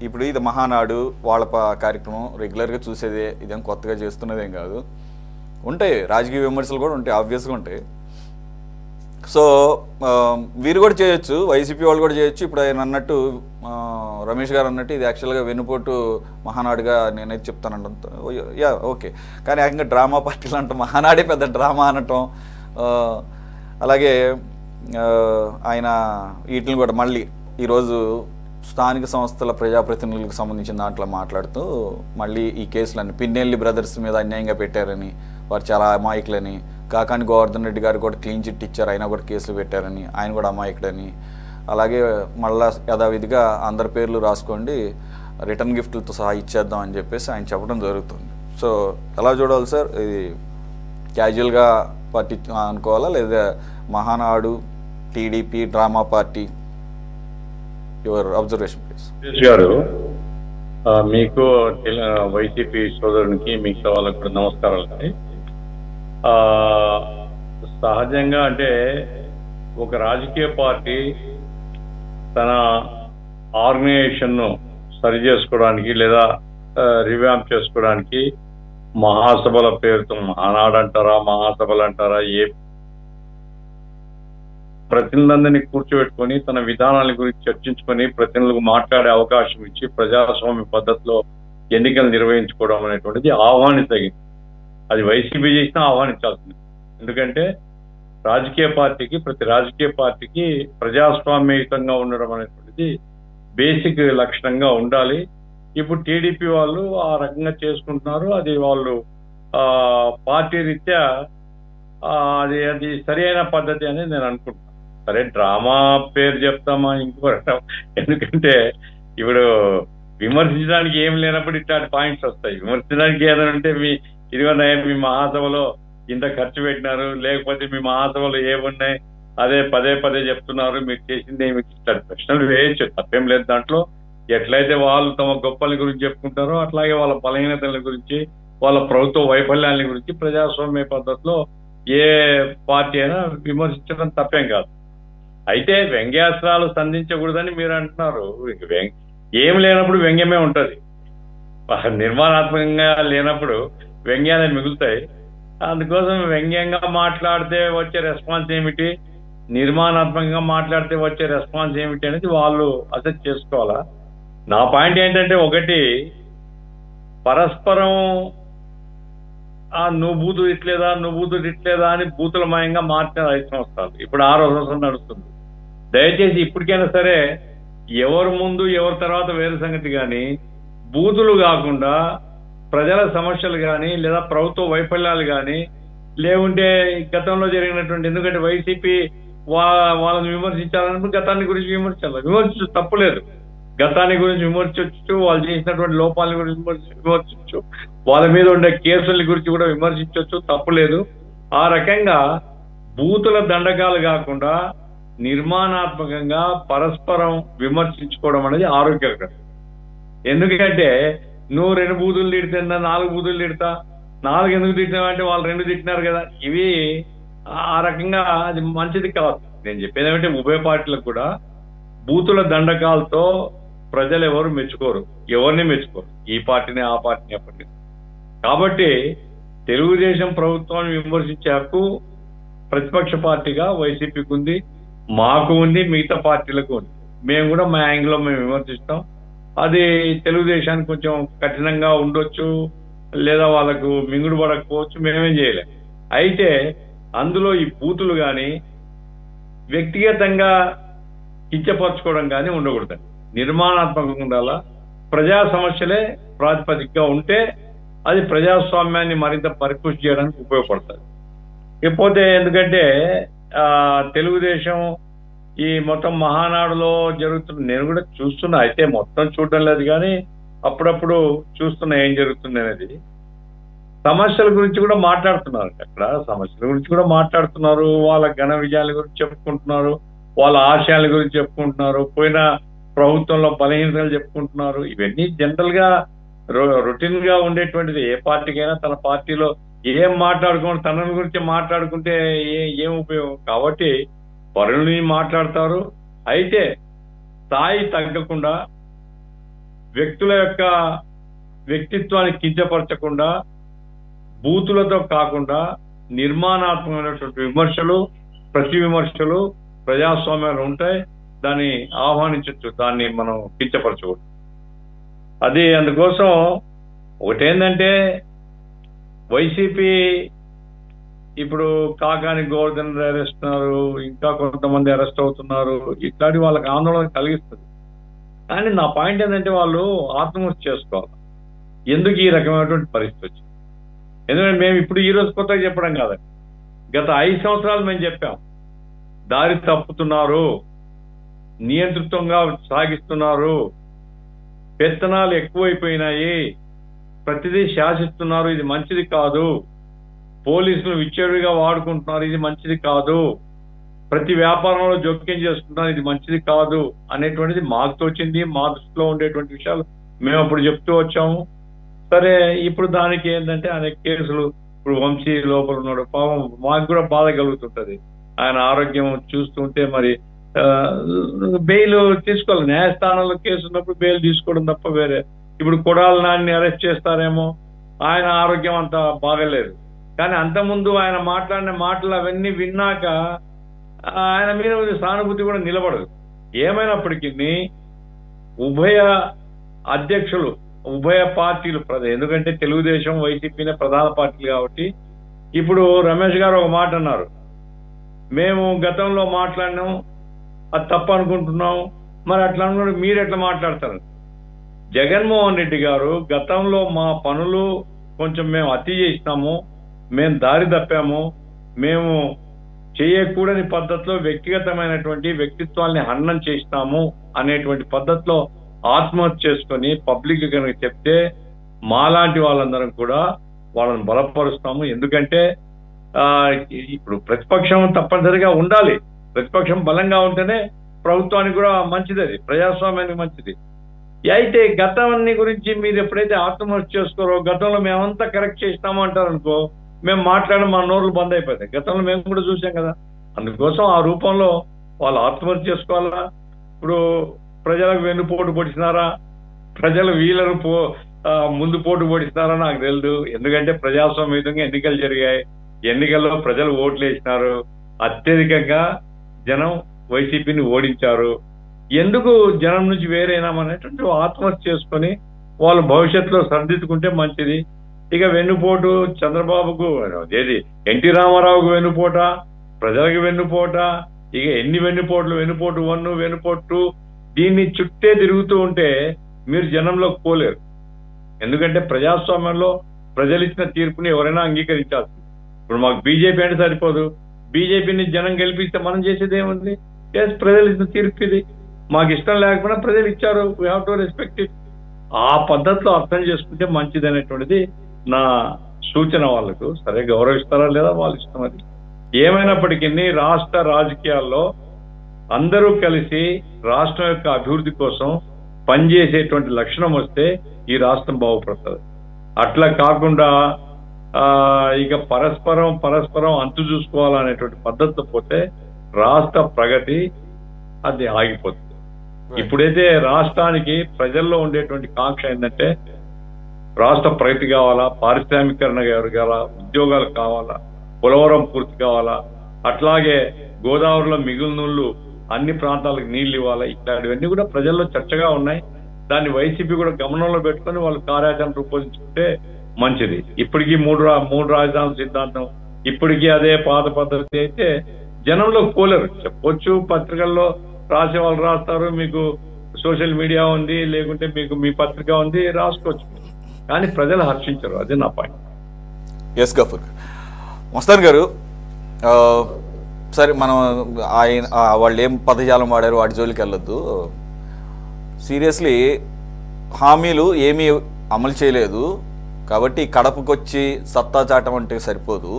ఇప్పుడు ఇది మహానాడు వాళ్ళ కార్యక్రమం రెగ్యులర్గా చూసేదే, ఇదేం కొత్తగా చేస్తున్నదేం కాదు. ఉంటాయి రాజకీయ విమర్శలు కూడా ఉంటాయి, ఆబ్వియస్గా ఉంటాయి. సో వీరు కూడా చేయొచ్చు, వైసీపీ వాళ్ళు కూడా చేయొచ్చు. ఇప్పుడు ఆయన అన్నట్టు రమేష్ గారు అన్నట్టు ఇది యాక్చువల్గా వెన్నుపోటు మహానాడుగా నేనైతే చెప్తానంట. యా ఓకే, కానీ ఏకంగా డ్రామా పార్టీలు అంటాం, మహానాడే పెద్ద డ్రామా అనటం. అలాగే ఆయన వీటిని కూడా మళ్ళీ ఈరోజు స్థానిక సంస్థల ప్రజాప్రతినిధులకు సంబంధించిన దాంట్లో మాట్లాడుతూ మళ్ళీ ఈ కేసులన్నీ పిన్నెల్లి బ్రదర్స్ మీద అన్యాయంగా పెట్టారని, వారు చాలా అమాయకులని, కాకాని గోవర్ధన్ రెడ్డి గారు కూడా క్లీన్ చిట్ ఇచ్చారు, ఆయన కూడా కేసులు పెట్టారని, ఆయన కూడా అమాయకుడని, అలాగే మళ్ళా యథావిధిగా అందరి పేర్లు రాసుకోండి, రిటర్న్ గిఫ్ట్లతో సహా ఇచ్చేద్దాం అని చెప్పేసి ఆయన చెప్పడం జరుగుతుంది. సో ఎలా చూడాలి సార్? ఇది క్యాజువల్గా పార్టీ అనుకోవాలా, లేదా Mahanadu TDP drama party? Your observation please. గారు, మీకు వైసీపీ సోదరునికి మిగతా వాళ్ళకి కూడా నమస్కారాలు. సహజంగా అంటే ఒక రాజకీయ పార్టీ తన ఆర్గనైజేషన్ను సరి చేసుకోవడానికి లేదా రివ్యాంప్ చేసుకోవడానికి మహాసభల పేరుతో మహానాడు అంటారా, మహాసభలు అంటారా, ఏ ప్రతినిధులందరినీ కూర్చోబెట్టుకొని తన విధానాల గురించి చర్చించుకొని ప్రతినిధులకు మాట్లాడే అవకాశం ఇచ్చి ప్రజాస్వామ్య పద్ధతిలో ఎన్నికలు నిర్వహించుకోవడం అనేటువంటిది ఆహ్వానించగింది. అది వైసీపీ చేసినా ఆహ్వానించాల్సింది. ఎందుకంటే ప్రతి రాజకీయ పార్టీకి ప్రజాస్వామ్యయుతంగా ఉండడం అనేటువంటిది బేసిక్ లక్షణంగా ఉండాలి. ఇప్పుడు టీడీపీ వాళ్ళు ఆ రకంగా చేసుకుంటున్నారు. అది వాళ్ళు పార్టీ రీత్యా అది సరి అయిన పద్ధతి అని నేను అనుకుంటున్నాను. సరే, డ్రామా పేరు చెప్తామా ఇంకోటం, ఎందుకంటే ఇప్పుడు విమర్శించడానికి ఏం లేనప్పుడు ఇట్లాంటి పాయింట్స్ వస్తాయి. విమర్శించడానికి ఏదంటే ఇదిగోన్నాయి మీ మహాసభలో ఇంత ఖర్చు పెట్టినారు, లేకపోతే మీ మహాసభలో ఏమున్నాయి అదే పదే చెప్తున్నారు, మీరు చేసింది ఏమి, ఇట్లాంటి ప్రశ్నలు వేయచ్చు, తప్పేం లేదు దాంట్లో. ఎట్లయితే వాళ్ళు తమ గొప్పల గురించి చెప్పుకుంటారో అట్లాగే వాళ్ళ బలహీనతల గురించి, వాళ్ళ ప్రభుత్వ వైఫల్యాల గురించి ప్రజాస్వామ్య పద్ధతిలో ఏ పార్టీ అయినా విమర్శించడం తప్పేం కాదు. అయితే వ్యంగ్యాస్త్రాలు సంధించకూడదని మీరు అంటున్నారు. ఏం లేనప్పుడు వ్యంగ్యమే ఉంటది, నిర్మాణాత్మకంగా లేనప్పుడు వ్యంగ్యాలు మిగులుతాయి. అందుకోసం వ్యంగ్యంగా మాట్లాడితే వచ్చే రెస్పాన్స్ ఏమిటి, నిర్మాణాత్మకంగా మాట్లాడితే వచ్చే రెస్పాన్స్ ఏమిటి అనేది వాళ్ళు అసెస్ చేసుకోవాలా. నా పాయింట్ ఏంటంటే, ఒకటి, పరస్పరం నువ్వు బూతులు ఇట్లేదా అని బూతులమయంగా మార్చిన 5 సంవత్సరాలు, ఇప్పుడు 6వ సంవత్సరం నడుస్తుంది. దయచేసి ఇప్పటికైనా సరే ఎవరు ముందు ఎవరి తర్వాత వేరే సంగతి కానీ, బూతులు కాకుండా ప్రజల సమస్యలు కానీ లేదా ప్రభుత్వ వైఫల్యాలు కానీ, లేకుంటే గతంలో జరిగినటువంటి, ఎందుకంటే వైసీపీ వాళ్ళని విమర్శించాలన్నప్పుడు గతాన్ని గురించి విమర్శించు తప్పులేదు. గతాన్ని గురించి విమర్శించు, వాళ్ళు చేసినటువంటి లోపాలని గురించి విమర్శించు, వాళ్ళ మీద ఉండే కేసుల గురించి కూడా విమర్శించవచ్చు, తప్పులేదు. ఆ రకంగా బూతుల దండకాలు కాకుండా నిర్మాణాత్మకంగా పరస్పరం విమర్శించుకోవడం అనేది ఆరోగ్యకరం. ఎందుకంటే నువ్వు 2 బూతులు తిడితే 4 బూతులు తిడతా, 4 ఎందుకు తిట్టినావంటే వాళ్ళు 2 తిట్టినారు కదా, ఇవి ఆ రకంగా అది మంచిది కాదు. నేను చెప్పేది ఏమంటే, ఉభయ పార్టీలకు కూడా బూతుల దండకాలతో ప్రజలు ఎవరు మెచ్చుకోరు, ఎవరిని మెచ్చుకోరు, ఈ పార్టీని ఆ పార్టీని ఎప్పటికీ. కాబట్టి తెలుగుదేశం ప్రభుత్వాన్ని విమర్శించే హక్కు ప్రతిపక్ష పార్టీగా వైసీపీకి ఉంది, మాకు ఉంది, మిగతా పార్టీలకు ఉంది. మేము కూడా మా యాంగిల్లో మేము విమర్శిస్తాం. అది తెలుగుదేశానికి కొంచెం కఠినంగా ఉండొచ్చు, లేదా వాళ్ళకు మింగుడు పడకపోవచ్చు, మేమేం చేయలేం. అయితే అందులో ఈ బూతులు కానీ వ్యక్తిగతంగా కించపరచుకోవడం కానీ ఉండకూడదు, నిర్మాణాత్మకంగా ఉండాలా. ప్రజా సమస్యలే ప్రాతిపదికగా ఉంటే అది ప్రజాస్వామ్యాన్ని మరింత పరిపుష్టి చేయడానికి ఉపయోగపడుతుంది. ఇకపోతే ఎందుకంటే తెలుగుదేశం ఈ మొత్తం మహానాడులో జరుగుతున్న నేను కూడా చూస్తున్నా, అయితే మొత్తం చూడడం లేదు కానీ అప్పుడప్పుడు చూస్తున్నా ఏం జరుగుతుంది అనేది. సమస్యల గురించి కూడా మాట్లాడుతున్నారు, అక్కడ సమస్యల గురించి కూడా మాట్లాడుతున్నారు, వాళ్ళ ఘన విజయాల గురించి చెప్పుకుంటున్నారు, వాళ్ళ ఆశయాల గురించి చెప్పుకుంటున్నారు, పోయిన ప్రభుత్వంలో బలహీనతలు చెప్పుకుంటున్నారు. ఇవన్నీ జనరల్ గా రొటీన్ గా ఉండేటువంటిది. ఏ పార్టీకైనా తన పార్టీలో ఏం మాట్లాడుకోండి, తన గురించి మాట్లాడుకుంటే ఏం ఉపయోగం. కాబట్టి పరులని మాట్లాడతారు. అయితే స్థాయి తగ్గకుండా, వ్యక్తుల యొక్క వ్యక్తిత్వాన్ని కించపరచకుండా, బూతులతో కాకుండా నిర్మాణాత్మకమైనటువంటి విమర్శలు, ప్రతి విమర్శలు ప్రజాస్వామ్యాలు ఉంటాయి. దాన్ని ఆహ్వానించవచ్చు, దాన్ని మనం కించపరచకూడదు. అది అందుకోసం ఒకటేంటంటే వైసీపీ ఇప్పుడు కాకాని గోవర్ధన్ అరెస్ట్ అన్నారు, ఇంకా కొంతమంది అరెస్ట్ అవుతున్నారు. ఇట్లాంటి వాళ్ళకి ఆందోళన కలిగిస్తుంది. కానీ నా పాయింట్ ఏంటంటే వాళ్ళు ఆత్మహత్య చేసుకోవాలి. ఎందుకు ఈ రకమైనటువంటి పరిస్థితి వచ్చింది? ఎందుకంటే మేము ఇప్పుడు ఈ రోజు కొత్తగా చెప్పడం కాదండి, గత 5 సంవత్సరాలు మేము చెప్పాం. దారి తప్పుతున్నారు, నియంతృత్వంగా సాగిస్తున్నారు, పెత్తనాలు ఎక్కువైపోయినాయి, ప్రతిదీ శాసిస్తున్నారు, ఇది మంచిది కాదు, పోలీసులు విచ్చలవిడిగా వాడుకుంటున్నారు, ఇది మంచిది కాదు, ప్రతి వ్యాపారంలో జోక్యం చేసుకుంటున్నారు, ఇది మంచిది కాదు అనేటువంటిది మాకు తోచింది. మా దృష్టిలో ఉండేటువంటి విషయాలు మేము అప్పుడు చెప్తూ వచ్చాము. సరే, ఇప్పుడు దానికి ఏంటంటే అనేక కేసులు, ఇప్పుడు వంశీ లోపల ఉన్నాడు, పాపం మాకు కూడా బాధ కలుగుతుంటది. ఆయన ఆరోగ్యం చూస్తుంటే మరి బెయిల్ తీసుకోవాలి. న్యాయస్థానంలో కేసు ఉన్నప్పుడు బెయిల్ తీసుకోవడం తప్ప వేరే. ఇప్పుడు కొడాలి నాని అరెస్ట్ చేస్తారేమో, ఆయన ఆరోగ్యం అంత బాగలేదు. కానీ అంతకుముందు ఆయన మాట్లాడిన మాటలు అవన్నీ విన్నాక ఆయన మీద సానుభూతి కూడా నిలబడదు. ఏమైనప్పటికీ ఉభయ అధ్యక్షులు, ఉభయ పార్టీలు, ఎందుకంటే తెలుగుదేశం వైసీపీనే ప్రధాన పార్టీలు కాబట్టి, ఇప్పుడు రమేష్ గారు ఒక మాట అన్నారు, మేము గతంలో మాట్లాడినాం, అది తప్పు అనుకుంటున్నాం, మరి అట్లా అనుకుంటే మీరు ఎట్లా మాట్లాడతారు? జగన్మోహన్ రెడ్డి గారు గతంలో మా పనులు కొంచెం మేము అతి చేసినాము, మేము దారి తప్పాము, మేము చేయకూడని పద్ధతిలో వ్యక్తిగతమైనటువంటి వ్యక్తిత్వాన్ని హననం చేసినాము అనేటువంటి పద్ధతిలో ఆత్మహత్య చేసుకొని పబ్లిక్ కనుక చెప్తే మాలాంటి వాళ్ళందరం కూడా వాళ్ళని బలపరుస్తాము. ఎందుకంటే ఇప్పుడు ప్రతిపక్షం తప్పనిసరిగా ఉండాలి. ప్రతిపక్షం బలంగా ఉంటేనే ప్రభుత్వానికి కూడా మంచిది, అది ప్రజాస్వామ్యానికి మంచిది. అయితే గతాన్ని గురించి మీరు ఎప్పుడైతే ఆత్మహత్య చేసుకోరో, గతంలో మేమంతా కరెక్ట్ చేసినాము అంటారనుకో, మేము మాట్లాడడం మా నోర్లు బంద్ అయిపోతాయి. గతంలో మేము కూడా చూసాం కదా. అందుకోసం ఆ రూపంలో వాళ్ళు ఆత్మహత్య చేసుకోవాలా? ఇప్పుడు ప్రజలకు వెన్నుపోటు పొడిచినారా, ప్రజలు వీళ్ళను ముందు పోటు పొడిచినారా నాకు తెలియదు. ఎందుకంటే ప్రజాస్వామ్యంగా ఎన్నికలు జరిగాయి, ఎన్నికల్లో ప్రజలు ఓట్లు వేసినారు, అత్యధికంగా జనం వైసీపీని ఓడించారు. ఎందుకు జనం నుంచి వేరైనామనేటువంటి ఆత్మహత్య చేసుకొని వాళ్ళు భవిష్యత్తులో సరిదిద్దుకుంటే మంచిది. ఇక వెన్నుపోటు చంద్రబాబుకు, అదేది ఎన్టీ రామారావుకు వెన్నుపోట, ప్రజలకు వెన్నుపోట, ఇక ఎన్ని వెన్నుపోట్లు, వెన్నుపోటు 1, వెన్నుపోటు 2, దీన్ని చుట్టే తిరుగుతూ ఉంటే మీరు జనంలో పోలేరు. ఎందుకంటే ప్రజాస్వామ్యంలో ప్రజలు ఇచ్చిన తీర్పుని ఎవరైనా అంగీకరించాల్సింది. ఇప్పుడు మాకు బీజేపీ అంటే సరిపోదు, బీజేపీని జనం గెలిపిస్తే మనం చేసేది ఏముంది? ప్రజలు ఇచ్చిన తీర్పు ఇది, మాకు ఇష్టం లేకపోయినా ప్రజలు ఇచ్చారు, we have to respect it. ఆ పద్ధతిలో అర్థం చేసుకుంటే మంచిది అనేటువంటిది నా సూచన. వాళ్ళకు సరే గౌరవిస్తారా లేదా వాళ్ళ ఇష్టం. అది ఏమైనప్పటికీ రాష్ట్ర రాజకీయాల్లో అందరూ కలిసి రాష్ట్రం యొక్క అభివృద్ధి కోసం పనిచేసేటువంటి లక్షణం వస్తే ఈ రాష్ట్రం బాగుపడుతుంది. అట్లా కాకుండా ఇక పరస్పరం అంతు చూసుకోవాలనేటువంటి పద్ధతితో పోతే రాష్ట్ర ప్రగతి అది ఆగిపోతుంది. ఇప్పుడైతే రాష్ట్రానికి ప్రజల్లో ఉండేటువంటి కాంక్ష ఏంటంటే రాష్ట్ర ప్రగతి కావాలా, పారిశ్రామికరణ కావాలా, ఉద్యోగాలు కావాలా, పోలవరం పూర్తి కావాలా, అట్లాగే గోదావరిలో మిగులు నీళ్లు అన్ని ప్రాంతాలకు నీళ్లు ఇవ్వాలా. ఇట్లాంటివన్నీ కూడా ప్రజల్లో చర్చగా ఉన్నాయి. దాన్ని వైసీపీ కూడా గమనంలో పెట్టుకొని వాళ్ళు కార్యాచరణ రూపొందించుకుంటే మంచిది. ఇప్పటికీ మూడు రాజధానుల సిద్ధాంతం ఇప్పటికీ అదే పాత పద్ధతి అయితే జనంలో పోలేరు. చెప్పొచ్చు, పత్రికల్లో రాసే వాళ్ళు రాస్తారు, మీకు సోషల్ మీడియా ఉంది, లేకుంటే మీకు మీ పత్రిక ఉంది, రాసుకోవచ్చు, కానీ ప్రజలు హర్షించరు. అదే నా పాయింట్. ఎస్ గఫూర్. మస్తాన్ గారు, సరే మనం ఆయన వాళ్ళు ఏం పదజాలం వాడారు వాటి జోలికి వెళ్ళొద్దు. సీరియస్లీ హామీలు ఏమీ అమలు చేయలేదు కాబట్టి కడపకు వచ్చి సత్తా చాటం అంటే సరిపోదు.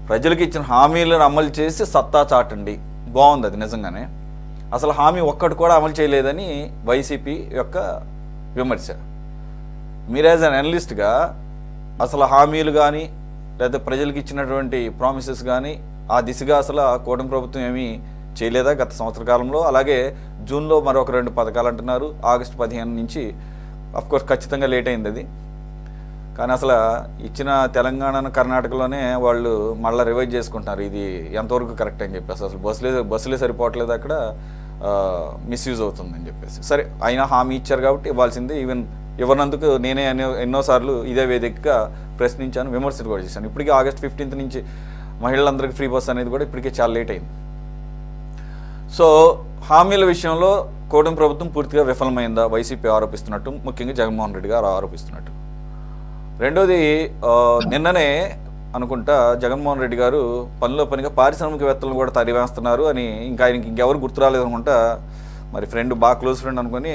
ప్రజలకు ఇచ్చిన హామీలను అమలు చేసి సత్తా చాటండి. బాగుంది అది నిజంగానే. అసలు హామీ ఒక్కటి కూడా అమలు చేయలేదని వైసీపీ యొక్క విమర్శ. మీరు యాజ్ అన్ అనలిస్ట్గా అసలు హామీలు కానీ లేదా ప్రజలకు ఇచ్చినటువంటి ప్రామిసెస్ కానీ ఆ దిశగా అసలు కూటమి ప్రభుత్వం ఏమీ చేయలేదా గత సంవత్సర కాలంలో? అలాగే జూన్లో మరొక 2 పథకాలు అంటున్నారు. ఆగస్టు 15 నుంచి అఫ్కోర్స్ ఖచ్చితంగా లేట్ అయింది అది. కానీ అసలు ఇచ్చిన తెలంగాణ కర్ణాటకలోనే వాళ్ళు మళ్ళీ రివైజ్ చేసుకుంటున్నారు. ఇది ఎంతవరకు కరెక్ట్ అని చెప్పేసి అసలు బస్సులే సరిపోవట్లేదు, అక్కడ మిస్యూజ్ అవుతుందని చెప్పేసి. సరే అయినా హామీ ఇచ్చారు కాబట్టి ఇవ్వాల్సింది. ఈవెన్ ఇవ్వనందుకు నేనే ఎన్నోసార్లు ఇదే వేదికగా ప్రశ్నించాను, విమర్శలు కూడా చేశాను. ఇప్పటికీ ఆగస్ట్ 15 నుంచి మహిళలందరికీ ఫ్రీ బస్ అనేది కూడా ఇప్పటికే చాలా లేట్ అయింది. సో హామీల విషయంలో కూటమి ప్రభుత్వం పూర్తిగా విఫలమైందా వైసీపీ ఆరోపిస్తున్నట్టు, ముఖ్యంగా జగన్మోహన్ రెడ్డి గారు ఆరోపిస్తున్నట్టు. రెండోది నిన్ననే అనుకుంటా జగన్మోహన్ రెడ్డి గారు పనిలో పనిగా పారిశ్రామికవేత్తలను కూడా తరివేస్తున్నారు అని ఆయనకి ఇంకెవరు గుర్తు రాలేదు అనుకుంటా. మరి ఫ్రెండ్ బాగా క్లోజ్ ఫ్రెండ్ అనుకుని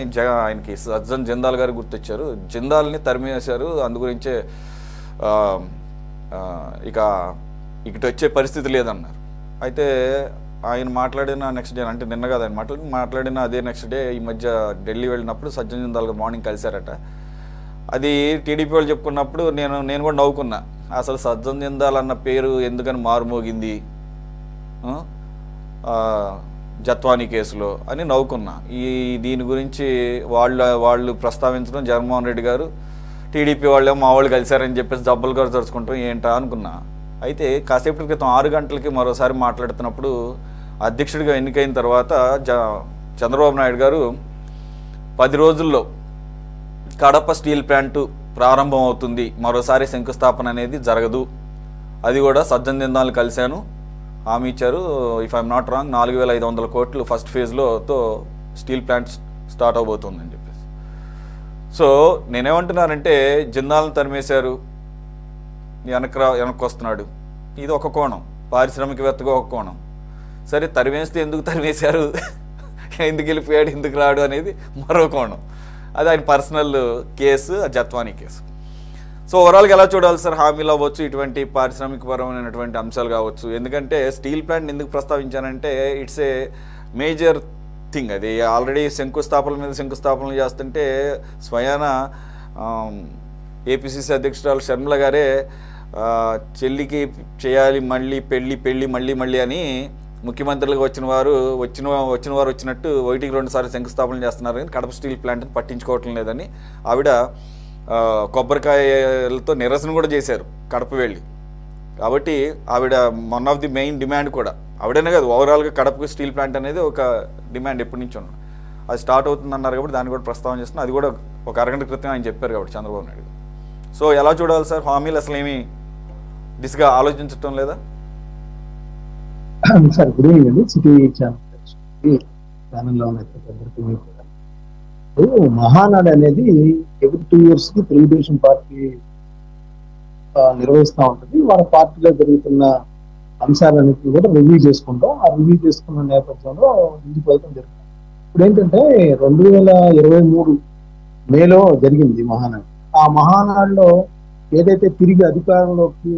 ఆయనకి సజ్జన్ జిందాల్ గారు గుర్తొచ్చారు. జిందాల్ని తరిమేశారు, అందుగురించే ఇక వచ్చే పరిస్థితి లేదన్నారు. అయితే ఆయన మాట్లాడిన నెక్స్ట్ డే, అంటే నిన్న కాదు ఆయన మాట్లాడిన అదే నెక్స్ట్ డే ఈ మధ్య ఢిల్లీ వెళ్ళినప్పుడు సజ్జన్ జిందాల్ గారు మార్నింగ్ కలిశారట. అది టీడీపీ వాళ్ళు చెప్పుకున్నప్పుడు నేను కూడా నవ్వుకున్నా. అసలు సజ్జన్ జిందాల్ అన్న పేరు ఎందుకని మారుమోగింది జత్వానీ కేసులో అని నవ్వుకున్నా. దీని గురించి వాళ్ళు ప్రస్తావించడం, జగన్మోహన్ రెడ్డి గారు టీడీపీ వాళ్ళే మా వాళ్ళు కలిశారని చెప్పేసి జబ్బలు గారు తరుచుకుంటాం ఏంటా అనుకున్నా. అయితే కాసేపటి క్రితం 6 గంటలకి మరోసారి మాట్లాడుతున్నప్పుడు అధ్యక్షుడిగా ఎన్నికైన తర్వాత చంద్రబాబు నాయుడు గారు 10 రోజుల్లో కడప స్టీల్ ప్లాంటు ప్రారంభం అవుతుంది, మరోసారి శంకుస్థాపన అనేది జరగదు, అది కూడా సజ్జన్ జిందాల్ని కలిశాను హామీ ఇచ్చారు. ఇఫ్ ఐఎమ్ నాట్ రాంగ్ 4,500 కోట్లు ఫస్ట్ ఫేజ్లోతో స్టీల్ ప్లాంట్ స్టార్ట్ అవబోతుందని చెప్పేసి. సో నేనేమంటున్నానంటే జిందాల్ని తరిమేశారు, వెనక్కి వస్తున్నాడు, ఇది ఒక కోణం. పారిశ్రామికవేత్తగా ఒక కోణం. సరే తరిమేస్తే ఎందుకు తరిమేశారు, ఎందుకు వెళ్ళిపోయాడు, ఎందుకు రాడు అనేది మరో కోణం. అది ఆయన personal case, Jethwani case. So ఓవరాల్గా ఎలా చూడాలి సార్? హామీలు అవ్వచ్చు, ఇటువంటి పారిశ్రామికపరమైనటువంటి అంశాలు కావచ్చు. ఎందుకంటే స్టీల్ ప్లాంట్ ఎందుకు ప్రస్తావించానంటే ఇట్స్ ఏ మేజర్ థింగ్. అది ఆల్రెడీ శంకుస్థాపనల మీద శంకుస్థాపనలు చేస్తుంటే స్వయాన ఏపీసీసీ అధ్యక్షురాలు షర్మిల గారే చెల్లికి చేయాలి మళ్ళీ పెళ్ళి మళ్ళీ అని ముఖ్యమంత్రులుగా వచ్చిన వారు వచ్చినట్టు 1-2 సార్లు శంకుస్థాపనలు చేస్తున్నారు, కానీ కడప స్టీల్ ప్లాంట్ని పట్టించుకోవటం లేదని ఆవిడ కొబ్బరికాయలతో నిరసన కూడా చేశారు కడప వెళ్ళి. కాబట్టి ఆవిడ one of the main demand కూడా ఆవిడనే కాదు, ఓవరాల్గా కడపకు స్టీల్ ప్లాంట్ అనేది ఒక డిమాండ్ ఎప్పటి నుంచి ఉన్నాడు. అది స్టార్ట్ అవుతుందన్నారు కాబట్టి దాన్ని కూడా ప్రస్తావన చేస్తున్నా. అది కూడా ఒక అరగంట క్రితం ఆయన చెప్పారు కాబట్టి చంద్రబాబు నాయుడు. సో ఎలా చూడాలి సార్? హామీలు అసలు ఏమి దిశగా ఆలోచించటం లేదా? సార్ గుడ్ ఈవినింగ్ అండి. సిటీ ఛానల్లో మహానాడు అనేది ఎవ్రీ 2 years తెలుగుదేశం పార్టీ నిర్వహిస్తూ ఉంటుంది. వాళ్ళ పార్టీలో జరుగుతున్న అంశాలన్నింటినీ కూడా రివ్యూ చేసుకుంటాం. ఆ రివ్యూ చేసుకున్న నేపథ్యంలో ముందుకు వెళ్తాం జరుగుతుంది. ఇప్పుడు ఏంటంటే 2023 మేలో జరిగింది మహానాడు. ఆ మహానాడులో ఏదైతే తిరిగి అధికారంలోకి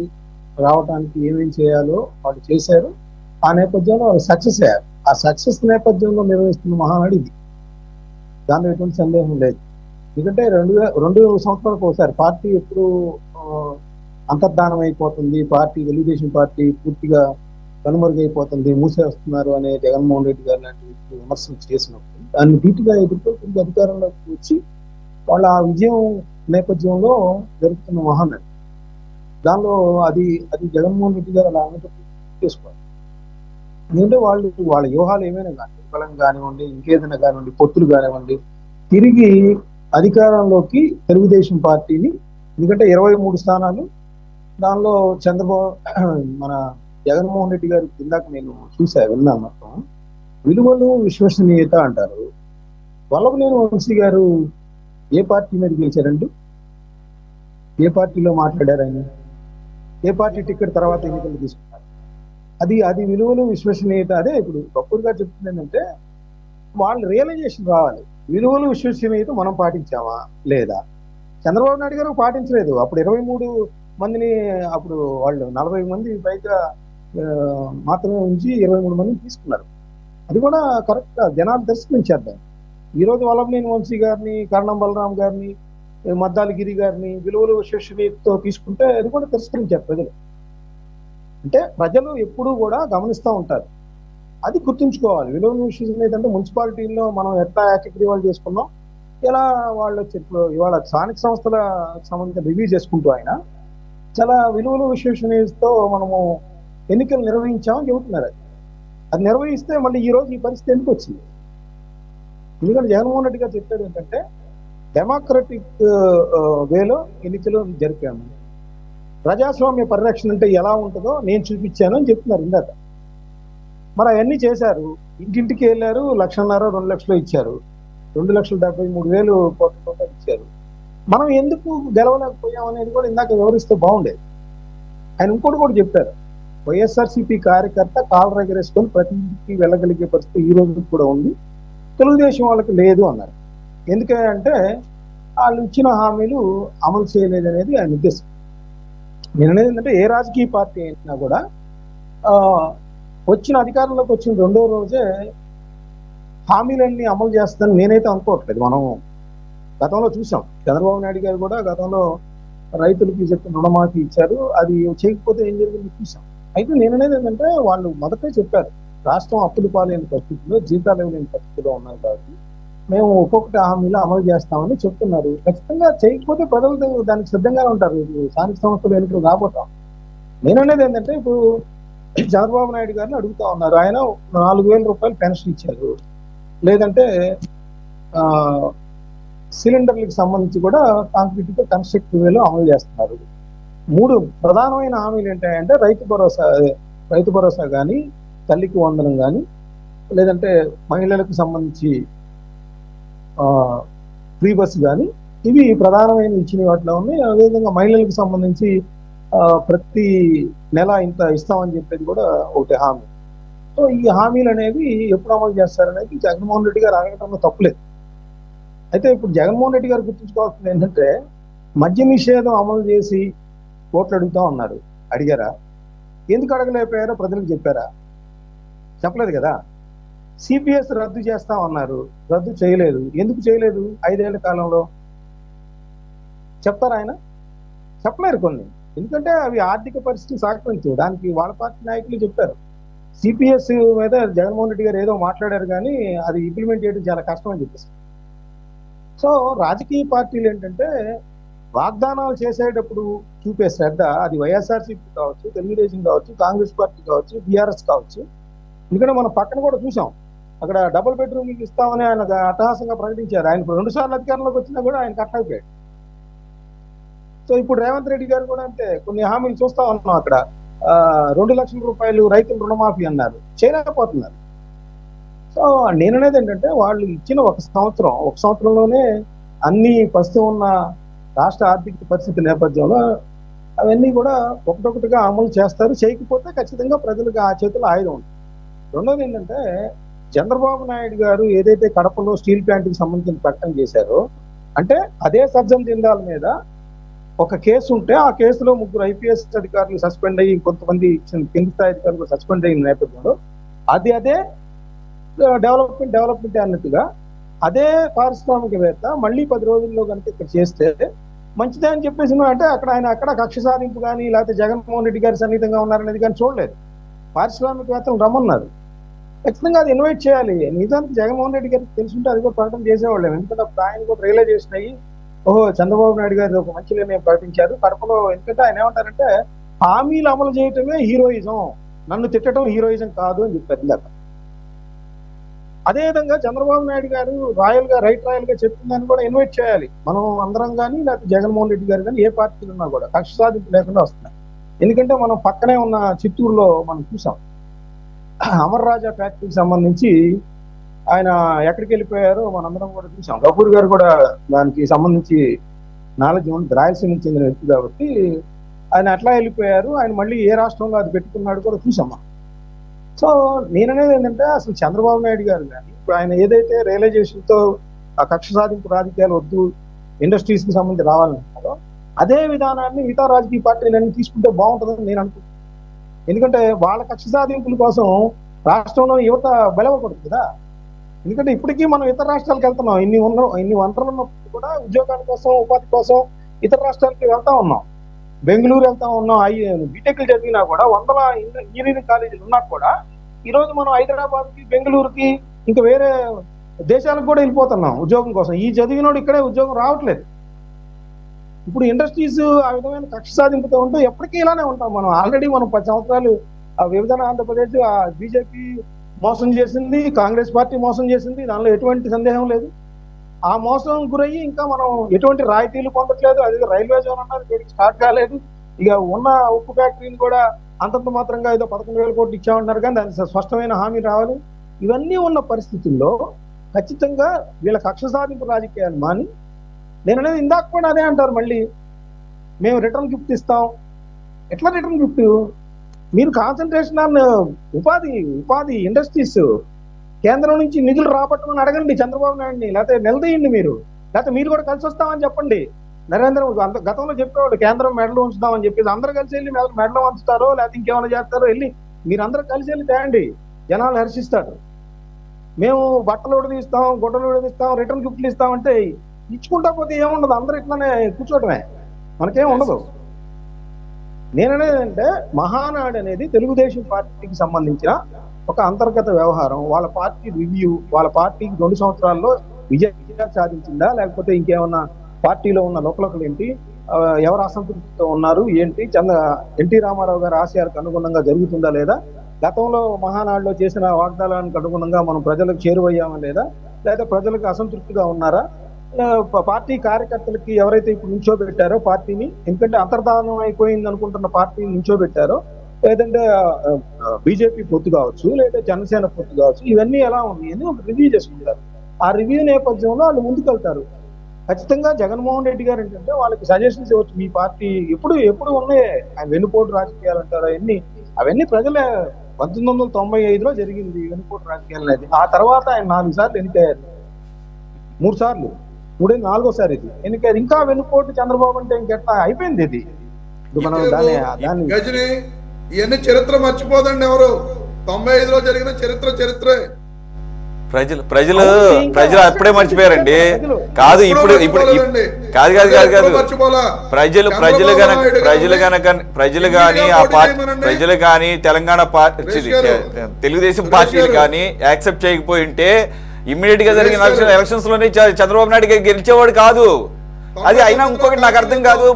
రావడానికి ఏమేం చేయాలో వాళ్ళు చేశారు. ఆ నేపథ్యంలో వాళ్ళు సక్సెస్ అయ్యారు. ఆ సక్సెస్ నేపథ్యంలో నిర్వహిస్తున్న మహానాడు ఇది, దానిలో ఎటువంటి సందేహం లేదు. ఎందుకంటే 2 సంవత్సరాలకు ఒకసారి పార్టీ ఎప్పుడు అంతర్ధానం అయిపోతుంది, పార్టీ తెలుగుదేశం పార్టీ పూర్తిగా కనుమరుగైపోతుంది, మూసేస్తున్నారు అనే జగన్మోహన్ రెడ్డి గారు లాంటి వ్యక్తి విమర్శలు చేసినప్పుడు దాన్ని ధీటుగా ఎదుర్కొ తిరిగి అధికారంలోకి వచ్చి వాళ్ళ ఆ విజయం నేపథ్యంలో జరుగుతున్న మహానాడు. దానిలో అది జగన్మోహన్ రెడ్డి గారు అలా చేసుకోవాలి. ఎందుకంటే వాళ్ళ వ్యూహాలు ఏమైనా కానీ బలం కానివ్వండి, ఇంకేదైనా కానివ్వండి, పొత్తులు కానివ్వండి, తిరిగి అధికారంలోకి తెలుగుదేశం పార్టీని, ఎందుకంటే 23 స్థానాలు, దానిలో మన జగన్మోహన్ రెడ్డి గారు ఇందాక నేను విన్నాను మొత్తం విలువలు విశ్వసనీయత అంటారు. వల్లభనేని వంశీ గారు ఏ పార్టీ మీద గెలిచారండి? ఏ పార్టీలో మాట్లాడారు ఆయన? ఏ పార్టీ టికెట్ తర్వాత ఎన్నికలు తీసుకున్నారు? అది విలువలు విశ్వసనీయత. అదే ఇప్పుడు గొప్పగా చెప్తుంది ఏంటంటే వాళ్ళు రియలైజేషన్ రావాలి. విలువలు విశ్వసనీయత మనం పాటించామా లేదా? చంద్రబాబు నాయుడు గారు పాటించలేదు. అప్పుడు 23 మందిని, అప్పుడు వాళ్ళు 40 మంది పైగా మాత్రమే ఉంచి 23 మందిని తీసుకున్నారు. అది కూడా కరెక్ట్ జనాలు తిరస్కరించారు. ఈ రోజు వల్లభనేని వంశీ గారిని, కరణం బలరాం గారిని, మద్దాలి గిరి గారిని విలువలు విశ్వసనీయతతో తీసుకుంటే అది కూడా తిరస్కరించారు ప్రజలు. అంటే ప్రజలు ఎప్పుడూ కూడా గమనిస్తూ ఉంటారు. అది గుర్తుంచుకోవాలి. విలువలు విశ్వసనీయత అంటే మున్సిపాలిటీల్లో మనం ఎట్లా ఏకగ్రీవాలు చేసుకున్నాం, ఎలా వాళ్ళు ఇప్పుడు ఇవాళ స్థానిక సంస్థల సంబంధించిన రివ్యూ చేసుకుంటూ ఆయన చాలా విలువలు విశ్వసనీయతతో మనము ఎన్నికలు నిర్వహించామని చెబుతున్నారు. అది నిర్వహిస్తే మళ్ళీ ఈ రోజు ఈ పరిస్థితి ఎందుకు వచ్చింది? ఎందుకంటే జగన్మోహన్ రెడ్డి గారు చెప్పేది ఏంటంటే డెమోక్రటిక్ వేలో ఎన్నికలు జరిపాము, ప్రజాస్వామ్య పరిరక్షణ అంటే ఎలా ఉంటుందో నేను చూపించాను అని చెప్తున్నారు ఇందాక. మరి అవన్నీ చేశారు. ఇంటింటికి వెళ్ళారు, 1,50,000 2 లక్షలు ఇచ్చారు, 2,73,000 కోట్ల ఇచ్చారు. మనం ఎందుకు గెలవలేకపోయాం అనేది కూడా ఇందాక వివరిస్తే బాగుండేది. ఆయన ఇంకోటి కూడా చెప్పారు, వైఎస్ఆర్సీపీ కార్యకర్త కాలు ఎగరేసుకొని ప్రతి ఇంటికి వెళ్ళగలిగే పరిస్థితి ఈ రోజు కూడా ఉంది, తెలుగుదేశం వాళ్ళకి లేదు అన్నారు. ఎందుకంటే వాళ్ళు ఇచ్చిన హామీలు అమలు చేయలేదు అనేది ఆయన ఉద్దేశం. నేను అనేది ఏంటంటే ఏ రాజకీయ పార్టీ అయినా కూడా వచ్చిన అధికారంలోకి వచ్చిన 2వ రోజే హామీలన్నీ అమలు చేస్తానని నేనైతే అనుకోవట్లేదు. మనం గతంలో చూసాం, చంద్రబాబు నాయుడు గారు కూడా గతంలో రైతులకి చెప్పిన రుణమాఫీ ఇచ్చారు, అది చేయకపోతే ఏం జరిగింది చూసాం. అయితే నేననేది ఏంటంటే వాళ్ళు మొదటే చెప్పారు రాష్ట్రం అప్పులు పాలైన పరిస్థితుల్లో, జీతాలు ఇవ్వలేని పరిస్థితిలో ఉన్నారు కాబట్టి మేము ఒక్కొక్కటి హామీలు అమలు చేస్తామని చెప్తున్నారు. ఖచ్చితంగా చేయకపోతే ప్రజలు దానికి సిద్ధంగానే ఉంటారు. స్థానిక సంస్థలు ఎన్నికలు రాబోతాం. నేననేది ఏంటంటే ఇప్పుడు చంద్రబాబు నాయుడు గారిని అడుగుతా ఉన్నారు, ఆయన 4,000 రూపాయలు పెన్షన్ ఇచ్చారు, లేదంటే సిలిండర్లకు సంబంధించి కూడా కాంక్రీట్ గా కన్స్ట్రక్టివ్ వేలో అమలు చేస్తున్నారు. 3 ప్రధానమైన హామీలు ఏంటంటే రైతు భరోసా కానీ, తల్లికి వందనం కానీ, లేదంటే మహిళలకు సంబంధించి ఫ్రీ బస్ కానీ, ఇవి ప్రధానమైన ఇచ్చిన వాటిలో ఉన్నాయి. అదేవిధంగా మహిళలకు సంబంధించి ప్రతి నెల ఇంత ఇస్తామని చెప్పేది కూడా ఒకటి హామీ. సో ఈ హామీలు అనేవి ఎప్పుడు అమలు చేస్తారనేది జగన్మోహన్ రెడ్డి గారు అడగటంలో తప్పులేదు. అయితే ఇప్పుడు జగన్మోహన్ రెడ్డి గారు గుర్తుంచుకోవాల్సింది ఏంటంటే మద్య నిషేధం అమలు చేసి ఓట్లు అడుగుతా ఉన్నారు. అడిగారా? ఎందుకు అడగలేకపోయారో ప్రజలకు చెప్పారా? చెప్పలేదు కదా. సిపిఎస్ రద్దు చేస్తామన్నారు, రద్దు చేయలేదు. ఎందుకు చేయలేదు? 5 ఏళ్ల కాలంలో చెప్తారా ఆయన? చెప్పలేరు కొన్ని. ఎందుకంటే అవి ఆర్థిక పరిస్థితి సహకరించు. దానికి వాళ్ళ పార్టీ నాయకులు చెప్పారు. సిపిఎస్ మీద జగన్మోహన్ రెడ్డి గారు ఏదో మాట్లాడారు కానీ అది ఇంప్లిమెంట్ చేయడం చాలా కష్టం అని చెప్పేసి. సో రాజకీయ పార్టీలు ఏంటంటే వాగ్దానాలు చేసేటప్పుడు చూపే శ్రద్ధ, అది వైఎస్ఆర్సీపీ కావచ్చు, తెలుగుదేశం కావచ్చు, కాంగ్రెస్ పార్టీ కావచ్చు, బీఆర్ఎస్ కావచ్చు. ఎందుకంటే మనం పక్కన కూడా చూసాం, అక్కడ డబుల్ బెడ్రూమ్ ఇస్తామని ఆయన అట్టహాసంగా ప్రకటించారు. ఆయన 2 సార్లు అధికారంలోకి వచ్చినా కూడా ఆయన కట్టకపోయాడు. సో ఇప్పుడు రేవంత్ రెడ్డి గారు కూడా అంతే, కొన్ని హామీలు చూస్తా ఉన్నాం. అక్కడ 2 లక్షల రూపాయలు రైతులు రుణమాఫీ అన్నారు, చేయలేకపోతున్నారు. సో నేననేది ఏంటంటే వాళ్ళు ఇచ్చిన ఒక సంవత్సరంలోనే అన్ని ప్రస్తుతం ఉన్న రాష్ట్ర ఆర్థిక పరిస్థితి నేపథ్యంలో అవన్నీ కూడా ఒకటొకటిగా అమలు చేస్తారు. చేయకపోతే ఖచ్చితంగా ప్రజలకు ఆ చేతుల్లో ఆయుధం ఉంటుంది. రెండోది ఏంటంటే చంద్రబాబు నాయుడు గారు ఏదైతే కడపలో స్టీల్ ప్లాంట్కి సంబంధించిన ప్రకటన చేశారో, అంటే అదే సబ్జం జిందాల్ మీద ఒక కేసు ఉంటే ఆ కేసులో 3 ఐపీఎస్ అధికారులు సస్పెండ్ అయ్యి, కొంతమంది కింది స్థాయి అధికారులు సస్పెండ్ అయిన నేపథ్యంలో అదే డెవలప్మెంట్ అన్నట్టుగా అదే పారిశ్రామికవేత్త మళ్ళీ 10 రోజుల్లో కనుక ఇక్కడ చేస్తే మంచిదే అని చెప్పేసి అంటే అక్కడ కక్ష సాధింపు కానీ, లేకపోతే జగన్మోహన్ రెడ్డి గారి సన్నిహితంగా ఉన్నారనేది కానీ చూడలేదు. పారిశ్రామికవేత్తలు రమ్మన్నారు, ఖచ్చితంగా అది ఇన్వైట్ చేయాలి. నిజానికి జగన్మోహన్ రెడ్డి గారికి తెలుసుంటే అది కూడా ప్రకటన చేసేవాళ్ళం. ఎందుకంటే అప్పుడు ఆయన కూడా రియలైజేషన్ అయ్యి, ఓహో చంద్రబాబు నాయుడు గారు ఒక మంచి నిర్ణయం ప్రకటించారు కడపలో. ఎందుకంటే ఆయన ఏమంటారంటే హామీలు అమలు చేయటమే హీరోయిజం, నన్ను తిట్టడం హీరోయిజం కాదు అని చెప్పారు ఇందాక. అదేవిధంగా చంద్రబాబు నాయుడు గారు రైట్ రాయల్ గా చెప్పిందని కూడా ఇన్వైట్ చేయాలి. మనం అందరం కానీ, లేకపోతే జగన్మోహన్ రెడ్డి గారు కానీ, ఏ పార్టీలు ఉన్నా కూడా కక్ష సాధింపు లేకుండా వస్తున్నాయి. ఎందుకంటే మనం పక్కనే ఉన్న చిత్తూరులో మనం చూసాం, అమర్ రాజా ఫ్యాక్టరీకి సంబంధించి ఆయన ఎక్కడికి వెళ్ళిపోయారో మనందరం కూడా చూసాం. కపూర్ గారు కూడా దానికి సంబంధించి నాలెడ్జ్ ఉంది, రాయలసీమకి చెందిన వ్యక్తి కాబట్టి ఆయన ఎట్లా వెళ్ళిపోయారు, ఆయన మళ్ళీ ఏ రాష్ట్రంలో అది పెట్టుకున్నాడు కూడా చూసాం. సో నేననేది ఏంటంటే అసలు చంద్రబాబు నాయుడు గారు కానీ ఇప్పుడు ఆయన ఏదైతే రియలైజేషన్తో ఆ కక్ష సాధింపు రాజకీయాలు వద్దు, ఇండస్ట్రీస్ కి సంబంధించి రావాలంటారో అదే విధానాన్ని మిగతా రాజకీయ పార్టీలన్నీ తీసుకుంటే బాగుంటుందని నేను అనుకుంటున్నాను. ఎందుకంటే వాళ్ళ కక్ష సాధింపుల కోసం రాష్ట్రంలో యువత బలవకూడదు కదా. ఎందుకంటే ఇప్పటికీ మనం ఇతర రాష్ట్రాలకు వెళ్తున్నాం, ఇన్ని వనరులు ఉన్నప్పుడు కూడా ఉద్యోగాల కోసం, ఉపాధి కోసం ఇతర రాష్ట్రాలకి వెళ్తా ఉన్నాం. బెంగళూరు వెళ్తా ఉన్నాం, బీటెక్లు చదివినా కూడా 100 ఇంజనీరింగ్ కాలేజీలు ఉన్నా కూడా ఈరోజు మనం హైదరాబాద్కి, బెంగళూరుకి, ఇంకా వేరే దేశాలకు కూడా వెళ్ళిపోతున్నాం ఉద్యోగం కోసం. ఈ చదివినోడు ఇక్కడే ఉద్యోగం రావట్లేదు. ఇప్పుడు ఇండస్ట్రీస్ ఆ విధమైన కక్ష సాధింపుతో ఉంటూ ఎప్పటికీ ఇలానే ఉంటాం మనం. ఆల్రెడీ మనం 10 సంవత్సరాలు ఆ విభజన ఆంధ్రప్రదేశ్ ఆ బీజేపీ మోసం చేసింది, కాంగ్రెస్ పార్టీ మోసం చేసింది, దానిలో ఎటువంటి సందేహం లేదు. ఆ మోసం గురయ్యి ఇంకా మనం ఎటువంటి రాయితీలు పొందట్లేదు. అదే రైల్వే జోన్ అన్నారు, స్టార్ట్ కాలేదు. ఇక ఉన్న ఉక్కు ఫ్యాక్టరీని కూడా అంతంత మాత్రంగా ఏదో 11,000 కోట్లు ఇచ్చామన్నారు, కానీ దానికి స్పష్టమైన హామీ రావాలి. ఇవన్నీ ఉన్న పరిస్థితుల్లో ఖచ్చితంగా వీళ్ళ కక్ష సాధింపు రాజకీయాలు మాని, నేను అనేది ఇందాక కూడా అదే అంటారు, మళ్ళీ మేము రిటర్న్ గిఫ్ట్ ఇస్తాం. ఎట్లా రిటర్న్ గిఫ్ట్? మీరు కాన్సన్ట్రేషన్ ఆన్ ఉపాధి ఇండస్ట్రీస్ కేంద్రం నుంచి నిధులు రాబట్టమని అడగండి చంద్రబాబు నాయుడిని, లేకపోతే నిలదీయండి మీరు, లేకపోతే మీరు కూడా కలిసి వస్తామని చెప్పండి. నరేంద్ర గతంలో చెప్పేవాళ్ళు కేంద్రం మెడలో ఉంచుతామని చెప్పేసి అందరూ కలిసి వెళ్ళి మెడలో ఉంచుతారో లేకపోతే ఇంకేమైనా చేస్తారో వెళ్ళి మీరందరూ కలిసి వెళ్ళి తేండి, జనాలు హర్షిస్తారు. మేము బట్టలు ఉడదీస్తాం, గుడ్డలు ఉడదీస్తాం, రిటర్న్ గిఫ్ట్లు ఇస్తామంటే ఇచ్చుకుంటా పోతే ఏముండదు, అందరూ ఇట్లానే కూర్చోవటమే, మనకేం ఉండదు. నేననేదంటే మహానాడు అనేది తెలుగుదేశం పార్టీకి సంబంధించిన ఒక అంతర్గత వ్యవహారం. వాళ్ళ పార్టీ రివ్యూ, వాళ్ళ పార్టీకి 2 సంవత్సరాల్లో విజయం సాధించిందా, లేకపోతే ఇంకేమన్నా పార్టీలో ఉన్న లోకలోకలు ఏంటి, ఎవరు అసంతృప్తితో ఉన్నారు ఏంటి, ఎన్టీ రామారావు గారి ఆశయాలకు అనుగుణంగా జరుగుతుందా లేదా, గతంలో మహానాడులో చేసిన వాగ్దానానికి అనుగుణంగా మనం ప్రజలకు చేరువయ్యామా లేదా, లేదా ప్రజలకు అసంతృప్తిగా ఉన్నారా, పార్టీ కార్యకర్తలకి ఎవరైతే ఇప్పుడు నించోబెట్టారో పార్టీని, ఎందుకంటే అంతర్ధానం అయిపోయింది అనుకుంటున్న పార్టీని నించోబెట్టారో, లేదంటే బీజేపీ పొత్తు కావచ్చు, లేదా జనసేన పొత్తు కావచ్చు, ఇవన్నీ ఎలా ఉన్నాయి అని ఒక రివ్యూ చేసుకుంటారు. ఆ రివ్యూ నేపథ్యంలో వాళ్ళు ముందుకెళ్తారు. ఖచ్చితంగా జగన్మోహన్ రెడ్డి గారు ఏంటంటే వాళ్ళకి సజెషన్స్ ఇవ్వచ్చు. మీ పార్టీ ఎప్పుడు ఉన్నాయి వెన్నుపోటు రాజకీయాలు అంటారు, అవన్నీ ప్రజలే 1995లో జరిగింది వెన్నుపోటు రాజకీయాలు అనేది. ఆ తర్వాత ఆయన 4 సార్లు ఎన్నికయ్యారు, 3 సార్లు, 4వ సారి ఇది ఎన్నికయ్యారు. ఇంకా వెన్నుపోటు చంద్రబాబు అంటే ఇంకెట్లా అయిపోయింది ఇది. మనం దాన్ని ఇవన్నీ చరిత్ర మర్చిపోదండి ఎవరు. 95లో జరిగిన చరిత్రే. ప్రజలు అప్పుడే మర్చిపోయారండి. కాదు ఇప్పుడు ప్రజలు గాని తెలంగాణ పార్టీ తెలుగుదేశం పార్టీలు కానీ యాక్సెప్ట్ చేయకపోయి ఉంటే ఇమ్మీడియట్ గా జరిగిన ఎలక్షన్స్ లోనే చంద్రబాబు నాయుడు గారు గెలిచేవాడు కాదు. అది అయినా ఇంకొకటి నాకు అర్థం కాదు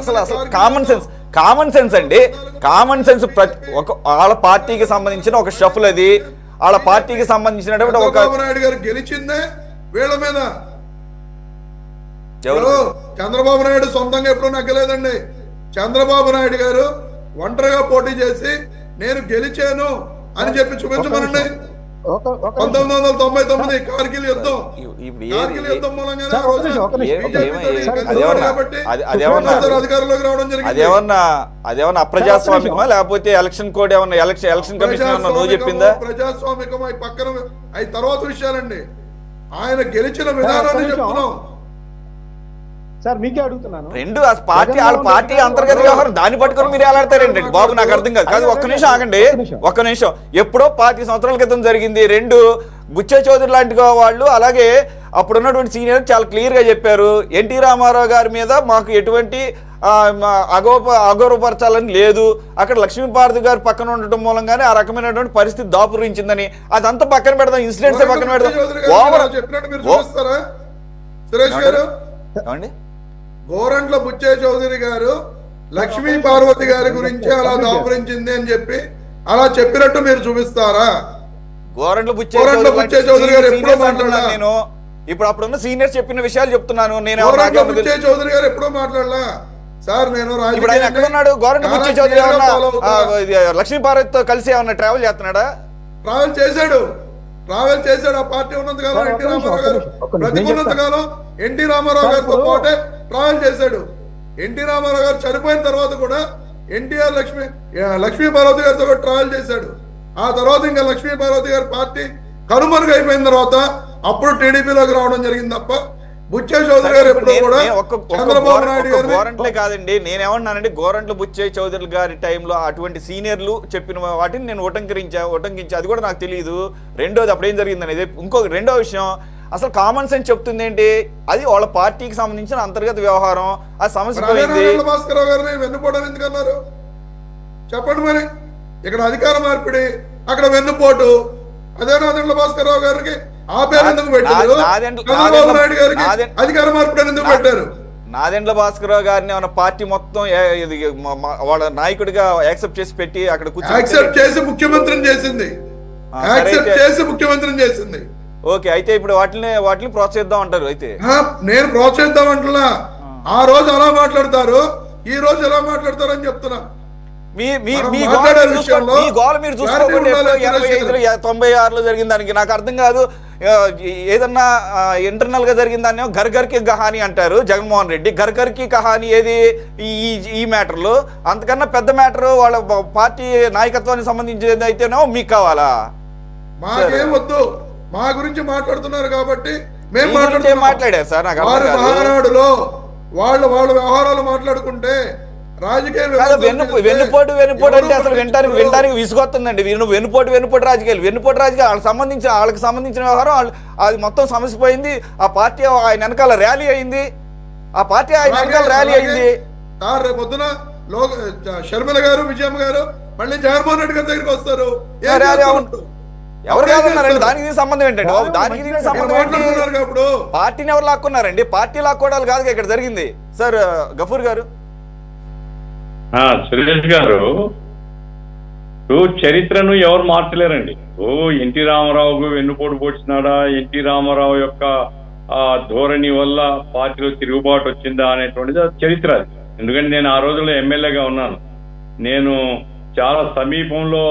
అసలు కామన్ సెన్స్ అండి. కామన్ సెన్స్ వాళ్ళ పార్టీకి సంబంధించిన ఒక షఫుల్, అది వాళ్ళ పార్టీకి సంబంధించినటువంటి ఒక నాయుడు గారు గెలిచిందే వీళ్ళ మీద. చంద్రబాబు నాయుడు సొంతంగా ఎప్పుడు నగ్గలేదండి. చంద్రబాబు నాయుడు గారు ఒంటరిగా పోటీ చేసి నేను గెలిచాను అని చెప్పి చూపించమనండి. 1999 కార్గిల్ యుద్ధం మూలంగానే అధికారంలోకి రావడం జరిగింది. అదేమన్నా అప్రజాస్వామికమా లేకపోతే ఎలక్షన్ కోడ్ ఏమన్నా ఎలక్షన్ కమిషన్ నువ్వు చెప్పిందా? ప్రజాస్వామికం అవి పక్కన, అవి తర్వాత విషయాలండి. ఆయన గెలిచిన విధానాన్ని చెప్తున్నాం సార్. మీకే అడుగుతున్నాను, రెండు వాళ్ళ పార్టీ అంతర్గత వ్యవహారం దాన్ని పట్టుకొని మీరు ఎలా ఆడతారండి బాబు? నాకు అర్థం కాదు. కాదు, ఒక్క నిమిషం ఆగండి, ఒక్క నిమిషం. ఎప్పుడో 5 సంవత్సరాల క్రితం జరిగింది. బుచ్చే చౌదరి లాంటి వాళ్ళు, అలాగే అప్పుడున్నటువంటి సీనియర్ చాలా క్లియర్ గా చెప్పారు, ఎన్టీ రామారావు గారి మీద మాకు ఎటువంటి అగౌరవపరచాలని లేదు. అక్కడ లక్ష్మీపార్వతి గారు పక్కన ఉండటం మూలంగానే ఆ రకమైనటువంటి పరిస్థితి దాపురించిందని అదంతా పక్కన పెడదాం, ఇన్సిడెంట్స్ పక్కన పెడదాం. గోరంట్ల బుచ్చే చౌదరి గారు లక్ష్మీ పార్వతి గారి గురించి అలా దాపురించింది అని చెప్పి అలా చెప్పినట్టు మీరు చూపిస్తారా? గోరంట్ల బుచ్చే చౌదరి గారు ఎప్పుడో మాట్లాడలా. నేను ఇప్పుడు అప్పుడున్న సీనియర్స్ చెప్పిన విషయాలు చెప్తున్నాను. నేను బుచ్చే చౌదరి గారు ఎప్పుడో మాట్లాడలా సార్. నేను ఇప్పుడు ఆయన ఎక్కడ ఉన్నాడు? గోరంట్ల బుచ్చే చౌదరి ఏమన్నా లక్ష్మీ పార్వతితో కలిసి ఏమన్నా ట్రావెల్ చేస్తున్నాడా? ట్రావెల్ చేశాడు. ఆ పార్టీ ఉన్నంతకాలం ఎన్టీ రామారావు గారు ప్రతికున్నంతకాలం ఎన్టీ రామారావు గారితో పాటే ట్రావెల్ చేశాడు. ఎన్టీ రామారావు గారు చనిపోయిన తర్వాత కూడా ఎన్టీఆర్ లక్ష్మీ పార్వతి గారితో ట్రావెల్ చేశాడు. ఆ తర్వాత ఇంకా లక్ష్మీ పార్వతి గారి పార్టీ కనుమరుగు అయిపోయిన తర్వాత అప్పుడు టీడీపీలోకి రావడం జరిగింది తప్ప బుచ్చే చౌదరి గారు ఎప్పుడు కూడా చంద్రబాబు నాయుడు గారు గోరంట్లే కాదండి. నేనేమన్నానండి, గోరంట్ల బుచ్చే చౌదరి గారి టైంలో అటువంటి సీనియర్లు చెప్పిన వాటిని నేను ఉటంకించా అది కూడా నాకు తెలియదు. రెండోది అప్పుడు ఏం జరిగిందనేది ఇంకొక రెండో విషయం, అసలు కామన్ సెన్స్ చెప్తుంది ఏంటి, అది వాళ్ళ పార్టీకి సంబంధించిన అంతర్గత వ్యవహారం. ఆ సమస్య పోయింది. భాస్కరరావు గారిని వెన్నుపోవడం ఎందుకన్నారు చెప్పండి. మరి ఇక్కడ అధికార మార్పిడి, అక్కడ వెన్నుపోటు. అదే నాదెండ్ల భాస్కరరావు గారికి ఆ పేరు ఎందుకు పెట్టారు? చంద్రబాబు నాయుడు గారికి అధికార మార్పిడి ఎందుకు పెట్టారు? నాదెండ్ల భాస్కరరావు గారిని మన పార్టీ మొత్తం వాళ్ళ నాయకుడిగా యాక్సెప్ట్ చేసి పెట్టి అక్కడ యాక్సెప్ట్ చేసి ముఖ్యమంత్రిని చేసింది. యాక్సెప్ట్ చేసి ముఖ్యమంత్రిని చేసింది. ఓకే, అయితే ఇప్పుడు వాటిని ప్రోత్సహిద్దాం అంటారు. అయితే నేను ప్రోత్సహిద్దాం అంటున్నా. ఆ రోజు ఎలా మాట్లాడతారు, ఈ రోజు ఎలా మాట్లాడతారు అని చెప్తున్నా. మీ గోల్ మీరు చూసుకోకండి. 96లో జరిగిన దానికి నాకు అర్థం కాదు. ఏదన్నా ఇంటర్నల్ గా జరిగిన దాన్ని ఘర్ ఘర్కి కహాని అంటారు జగన్మోహన్ రెడ్డి. ఘర్ ఘర్కి కహాని ఏది ఈ మ్యాటర్లో? అంతకన్నా పెద్ద మ్యాటర్ వాళ్ళ పార్టీ నాయకత్వానికి సంబంధించేది అయితేనో మీకు కావాలా? మాకేం వద్దు, మా గురించి మాట్లాడుతున్నారు కాబట్టి మేము మాట్లాడారు సార్. నాకు మహానాడులో వాళ్ళ వ్యవహారాలు మాట్లాడుకుంటే వెన్నుపోటు అంటే అసలు వినడానికి విసుగొస్తుందండి. వెన్నుపోటు రాజకీయాలు వాళ్ళకి సంబంధించిన వ్యవహారం అది మొత్తం సమసిపోయింది. ఆ పార్టీ ఆయన వెనకాల ర్యాలీ అయింది. రేపు పొద్దున షర్మిల గారు, విజయమ్మ గారు మళ్ళీ జగన్మోహన్ రెడ్డి గారి దగ్గరికి వస్తారు. ఎవరు కాదన్నారండి? దానికి సంబంధం ఏంటండి? దానికి సంబంధం ఏంటి? పార్టీని ఎవరు లాక్కున్నారండి? పార్టీ లాక్కోవడాలు కాదు ఇక్కడ జరిగింది సార్. గఫూర్ గారు, సురేష్ గారు, చరిత్రను ఎవరు మార్చలేరండి. ఎన్టీ రామారావుకు వెన్నుపోటు పొడిచినాడా, ఎన్టీ రామారావు యొక్క ధోరణి వల్ల పార్టీలో తిరుగుబాటు వచ్చిందా అనేటువంటిది చరిత్ర. ఎందుకంటే నేను ఆ రోజుల్లో ఎమ్మెల్యేగా ఉన్నాను. నేను చాలా సమీపంలో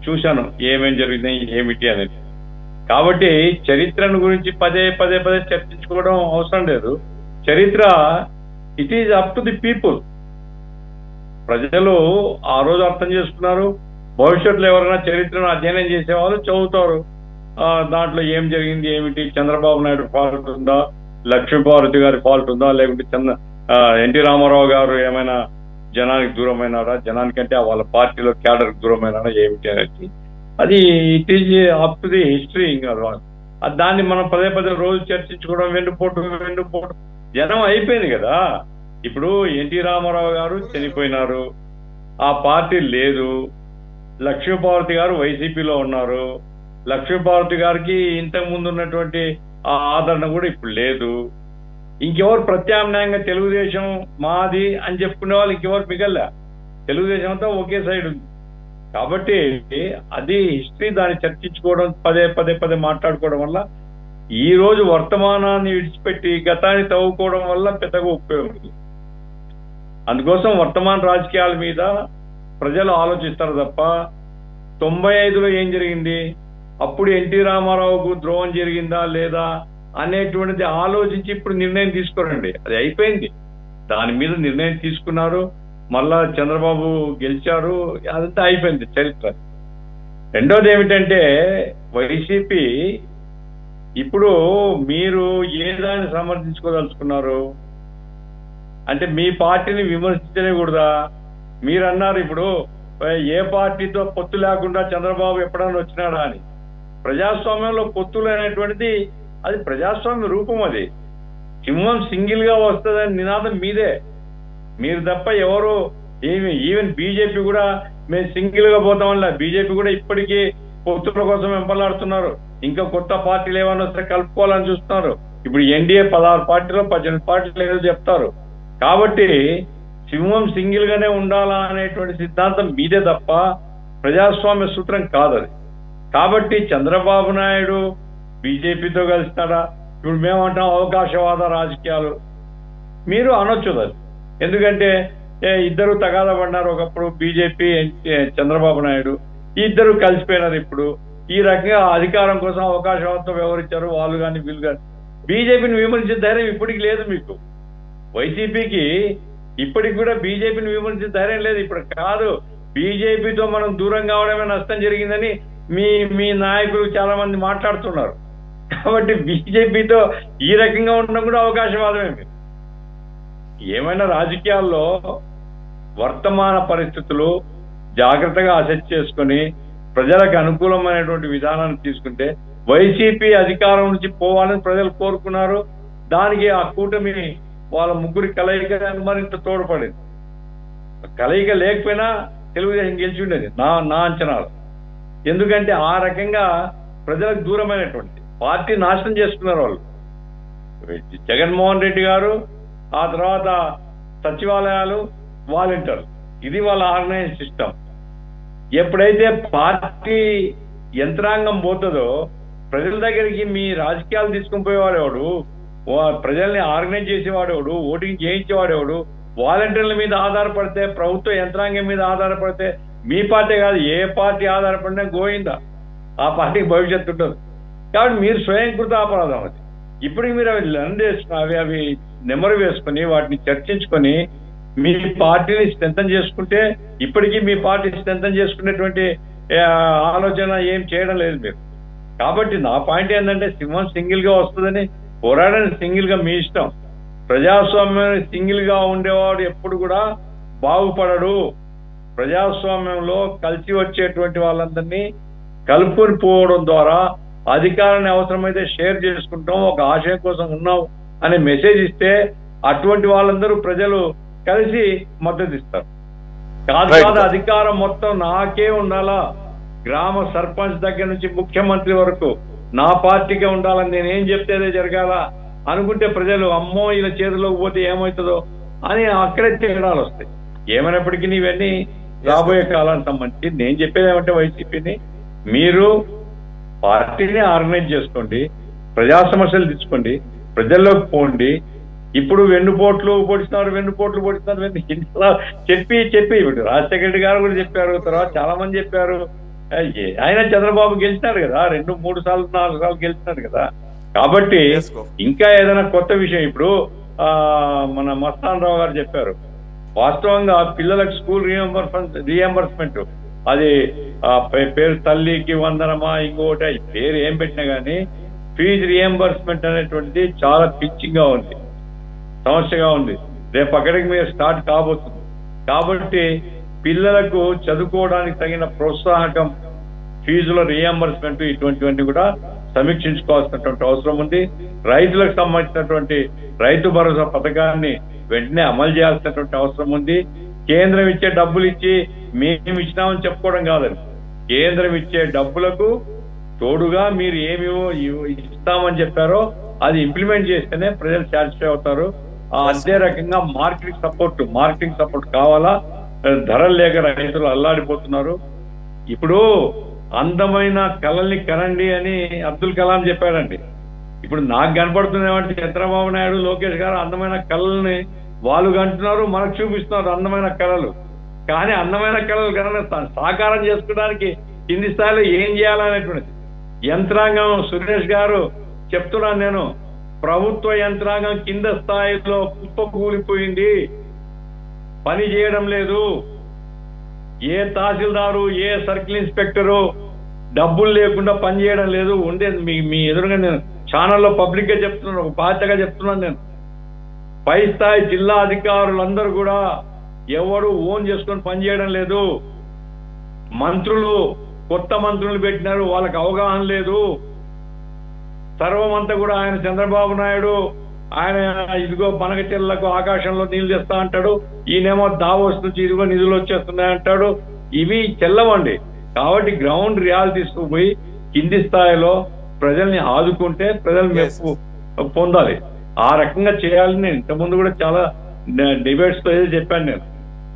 చూశాను ఏమేం జరిగింది ఏమిటి అనేది. కాబట్టి చరిత్రను గురించి పదే చర్చించుకోవడం అవసరం లేదు. చరిత్ర it is up to the people. ప్రజలు ఆ రోజు అర్థం చేసుకున్నారు. భవిష్యత్తులో ఎవరైనా చరిత్రను అధ్యయనం చేసేవాళ్ళు చదువుతారు. దాంట్లో ఏం జరిగింది ఏమిటి, చంద్రబాబు నాయుడు ఫాల్ట్ ఉందా, లక్ష్మీపార్వతి గారి ఫాల్ట్ ఉందా, లేకుంటే ఎన్టీ రామారావు గారు ఏమైనా జనానికి దూరమైనారా, జనానికంటే వాళ్ళ పార్టీలో క్యాడర్కి దూరమైనారా ఏమిటి అనేది అది it is up to the history. ఇంకా దాన్ని మనం పదే రోజు చర్చించుకోవడం వెన్నుపోటు జనం అయిపోయింది కదా. ఇప్పుడు ఎన్టీ రామారావు గారు చనిపోయినారు, ఆ పార్టీ లేదు. లక్ష్మీపార్వతి గారు వైసీపీలో ఉన్నారు. లక్ష్మీపార్వతి గారికి ఇంతకు ముందు ఉన్నటువంటి ఆ ఆదరణ కూడా ఇప్పుడు లేదు. ఇంకెవరు ప్రత్యామ్నాయంగా తెలుగుదేశం మాది అని చెప్పుకునే వాళ్ళు ఇంకెవరు మిగల్లా. తెలుగుదేశం అంతా ఒకే సైడ్ ఉంది. కాబట్టి అది హిస్టరీ. దాన్ని చర్చించుకోవడం పదే మాట్లాడుకోవడం వల్ల ఈ రోజు వర్తమానాన్ని విడిచిపెట్టి గతాన్ని తవ్వుకోవడం వల్ల పెద్దగా ఉపయోగం. అందుకోసం వర్తమాన రాజకీయాల మీద ప్రజలు ఆలోచిస్తారు తప్ప 95లో ఏం జరిగింది, అప్పుడు ఎన్టీ రామారావుకు ద్రోహం జరిగిందా లేదా అనేటువంటిది ఆలోచించి ఇప్పుడు నిర్ణయం తీసుకోరండి. అది అయిపోయింది. దాని మీద నిర్ణయం తీసుకున్నారు. మళ్ళా చంద్రబాబు గెలిచారు. అదంతా అయిపోయింది చరిత్ర. రెండోది ఏమిటంటే వైసీపీ ఇప్పుడు మీరు ఏ దాన్ని సమర్థించుకోదలుచుకున్నారు అంటే మీ పార్టీని విమర్శించనే కూడదా? మీరు అన్నారు ఇప్పుడు ఏ పార్టీతో పొత్తు లేకుండా చంద్రబాబు ఎప్పుడన్నా వచ్చినాడా అని. ప్రజాస్వామ్యంలో పొత్తులు అనేటువంటిది అది ప్రజాస్వామ్య రూపం. అది సింహం సింగిల్ గా వస్తుందని నినాదం మీదే. మీరు తప్ప ఎవరు ఈవెన్ బీజేపీ కూడా మేము సింగిల్ గా పోతామని. బీజేపీ కూడా ఇప్పటికీ పొత్తుల కోసం వెంపలాడుతున్నారు. ఇంకా కొత్త పార్టీలు ఏమన్నా వస్తే కలుపుకోవాలని చూస్తున్నారు. ఇప్పుడు ఎన్డీఏ 16 పార్టీలో 18 పార్టీలు ఏదో చెప్తారు. కాబట్టి సింహం సింగిల్ గానే ఉండాలా అనేటువంటి సిద్ధాంతం మీదే తప్ప ప్రజాస్వామ్య సూత్రం కాదు అది. కాబట్టి చంద్రబాబు నాయుడు బీజేపీతో కలిస్తాడా? ఇప్పుడు మేమంటాం అవకాశవాద రాజకీయాలు. మీరు అనొచ్చు అది. ఎందుకంటే ఇద్దరు తగాదా పడినారు ఒకప్పుడు, బీజేపీ చంద్రబాబు నాయుడు. ఇద్దరు కలిసిపోయినారు. ఇప్పుడు ఈ రకంగా అధికారం కోసం అవకాశవాదంతో వ్యవహరించారు వాళ్ళు కానీ వీళ్ళు కానీ. బీజేపీని విమర్శించే ధైర్యం ఇప్పటికి లేదు మీకు. వైసీపీకి ఇప్పటికి కూడా బీజేపీని విమర్శించే ధైర్యం లేదు. ఇప్పుడు కాదు, బీజేపీతో మనం దూరం కావడమే నష్టం జరిగిందని మీ మీ నాయకులు చాలా మంది మాట్లాడుతున్నారు. కాబట్టి బీజేపీతో ఈ రకంగా ఉండడం కూడా అవకాశవాదమే. ఏమైనా రాజకీయాల్లో వర్తమాన పరిస్థితులు జాగ్రత్తగా అసెస్ చేసుకుని ప్రజలకు అనుకూలమైనటువంటి విధానాన్ని తీసుకుంటే వైసీపీ అధికారం నుంచి పోవాలని ప్రజలు కోరుకున్నారు. దానికి ఆ కూటమి వాళ్ళ ముగ్గురి కలయిక మరింత తోడ్పడింది. కలయిక లేకపోయినా తెలుగుదేశం గెలిచి ఉండేది నా అంచనాలు. ఎందుకంటే ఆ రకంగా ప్రజలకు దూరమైనటువంటి పార్టీ నాశనం చేసుకున్నారు వాళ్ళు. జగన్మోహన్ రెడ్డి గారు, ఆ తర్వాత సచివాలయాలు, వాలంటీర్లు, ఇది వాళ్ళ ఆర్గనైజ్ సిస్టమ్. ఎప్పుడైతే పార్టీ యంత్రాంగం పోతుందో ప్రజల దగ్గరికి మీ రాజకీయాలు తీసుకుని పోయేవాడేవాడు, ప్రజల్ని ఆర్గనైజ్ చేసేవాడేవాడు, ఓటింగ్ చేయించేవాడేవాడు, వాలంటీర్ల మీద ఆధారపడితే, ప్రభుత్వ యంత్రాంగం మీద ఆధారపడితే, మీ పార్టీ కాదు ఏ పార్టీ ఆధారపడినా గోయిందా, ఆ పార్టీకి భవిష్యత్తు ఉంటుంది. కాబట్టి మీరు స్వయంకృత అపరాధం అది. ఇప్పుడు మీరు అవి లర్న్ చేసుకుని అవి నెమరు వేసుకుని వాటిని చర్చించుకొని మీ పార్టీని స్ట్రెంథన్ చేసుకుంటే, ఇప్పటికీ మీ పార్టీ స్ట్రెంథన్ చేసుకునేటువంటి ఆలోచన ఏం చేయడం లేదు మీరు. కాబట్టి నా పాయింట్ ఏంటంటే సింహం సింగిల్ గా వస్తుందని పోరాడని సింగిల్ గా మీ ఇష్టం. ప్రజాస్వామ్యం సింగిల్ గా ఉండేవాడు ఎప్పుడు కూడా బాగుపడడు. ప్రజాస్వామ్యంలో కలిసి వచ్చేటువంటి వాళ్ళందరినీ కలుపుకొని పోవడం ద్వారా అధికారాన్ని అవసరమైతే షేర్ చేసుకుంటాం, ఒక ఆశయం కోసం ఉన్నాం అనే మెసేజ్ ఇస్తే అటువంటి వాళ్ళందరూ ప్రజలు కలిసి మద్దతు ఇస్తారు. కాదు అధికారం మొత్తం నాకే ఉండాలా, గ్రామ సర్పంచ్ దగ్గర నుంచి ముఖ్యమంత్రి వరకు నా పార్టీకే ఉండాలని నేనేం చెప్తేదే జరగాల అనుకుంటే ప్రజలు అమ్మో ఇలా చేతిలోకి పోతే ఏమవుతుందో అని అక్కడే తేడాలు వస్తాయి. ఏమైనప్పటికీ ఇవన్నీ రాబోయే కాలానికి సంబంధించి నేను చెప్పేది ఏమంటే వైసీపీని మీరు పార్టీని ఆర్గనైజ్ చేసుకోండి, ప్రజా సమస్యలు తీసుకోండి, ప్రజల్లోకి పోండి. ఇప్పుడు వెన్నుపోట్లు పొడుస్తున్నారు చెప్పి ఇప్పుడు రాజశేఖర రెడ్డి గారు కూడా చెప్పారు, తర్వాత చాలా మంది చెప్పారు. ఆయన చంద్రబాబు గెలిచినారు కదా, 2, 3 సార్లు 4 సార్లు గెలిచినారు కదా. కాబట్టి ఇంకా ఏదైనా కొత్త విషయం ఇప్పుడు మన మస్తాన్ రావు గారు చెప్పారు. వాస్తవంగా పిల్లలకు స్కూల్ రీఎంబర్స్మెంట్ అది పేరు తల్లికి వందనమా ఇంకోటి పేరు ఏం పెట్టినా కానీ ఫీజు రీఎంబర్స్మెంట్ అనేటువంటిది చాలా పిచ్చిగా ఉంది, సమస్యగా ఉంది. రేపు అక్కడికి మీరు స్టార్ట్ కాబోతుంది. కాబట్టి పిల్లలకు చదువుకోవడానికి తగిన ప్రోత్సాహకం, ఫీజుల రీఎంబర్స్మెంట్ ఇటువంటివన్నీ కూడా సమీక్షించుకోవాల్సినటువంటి అవసరం ఉంది. రైతులకు సంబంధించినటువంటి రైతు భరోసా పథకాన్ని వెంటనే అమలు చేయాల్సినటువంటి అవసరం ఉంది. కేంద్రం ఇచ్చే డబ్బులు ఇచ్చి మేము ఇచ్చినామని చెప్పుకోవడం కాదండి. కేంద్రం ఇచ్చే డబ్బులకు తోడుగా మీరు ఏమేమో ఇస్తామని చెప్పారో అది ఇంప్లిమెంట్ చేస్తేనే ప్రజలు సాటిస్ఫై అవుతారు. అదే రకంగా మార్కెటింగ్ సపోర్ట్ కావాలా. ధరలు లేక రైతులు అల్లాడిపోతున్నారు. ఇప్పుడు అందమైన కళల్ని కనండి అని అబ్దుల్ కలాం చెప్పాడండి. ఇప్పుడు నాకు కనపడుతుంది ఏమంటే చంద్రబాబు నాయుడు, లోకేష్ గారు అందమైన కళల్ని వాళ్ళు కంటున్నారు, మనకు చూపిస్తున్నారు అందమైన కళలు. కానీ అందమైన కళలు కన్నా సాకారం చేసుకోవడానికి కింది స్థాయిలో ఏం చేయాలనేటువంటిది యంత్రాంగం. సురేష్ గారు చెప్తున్నాను నేను, ప్రభుత్వ యంత్రాంగం కింద స్థాయిలో కుప్పకూలిపోయింది, పని చేయడం లేదు. ఏ తహసీల్దారు, ఏ సర్కిల్ ఇన్స్పెక్టరు డబ్బులు లేకుండా పని చేయడం లేదు. ఉండేది మీ ఎదురుగా నేను ఛానల్లో పబ్లిక్ గా చెప్తున్నాను, ఒక బాధ్యతగా చెప్తున్నాను నేను. పై స్థాయి జిల్లా అధికారులందరూ కూడా ఎవరు ఓన్ చేసుకొని పనిచేయడం లేదు. మంత్రులు కొత్త మంత్రులు పెట్టినారు, వాళ్ళకి అవగాహన లేదు. సర్వమంతా కూడా ఆయన చంద్రబాబు నాయుడు ఆయన ఇదిగో పనగచెల్లకు ఆకాశంలో నీళ్లు తెస్తా అంటాడు, ఈయనేమో దావోస్ నుంచి ఇదిగో నిధులు వచ్చేస్తున్నాయంటాడు. ఇవి చెల్లవండి. కాబట్టి గ్రౌండ్ రియాలిటీ తీసుకుపోయి కింది స్థాయిలో ప్రజల్ని ఆదుకుంటే ప్రజలు మెప్పు పొందాలి. ఆ రకంగా చేయాలని నేను ఇంతకుముందు కూడా చాలా డిబేట్స్ తో చెప్పాను నేను.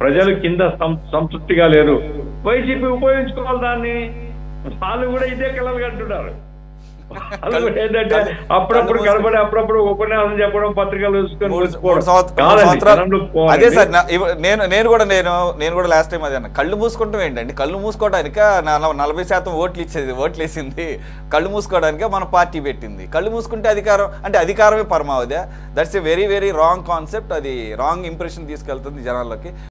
ప్రజలు కింద సంతృప్తిగా లేరు, వైసీపీ ఉపయోగించుకోవాలి దాన్ని. వాళ్ళు కూడా ఇదే కళలు కంటున్నారు. ఏంటంటే అప్పుడప్పుడు కనబడి అప్పుడప్పుడు ఉపన్యాసం చెప్పడం, పత్రికలు అదే సార్. నేను కూడా లాస్ట్ టైం అదే అన్న, కళ్ళు మూసుకోవటం ఏంటండి? కళ్ళు మూసుకోవడానికి 40% ఓట్లు వేసింది, కళ్ళు మూసుకోవడానికి మన పార్టీ పెట్టింది. కళ్ళు మూసుకుంటే అధికారం అంటే అధికారమే పరమావధి. That's a very very wrong concept. అది రాంగ్ ఇంప్రెషన్ తీసుకెళ్తుంది జనాల్లోకి.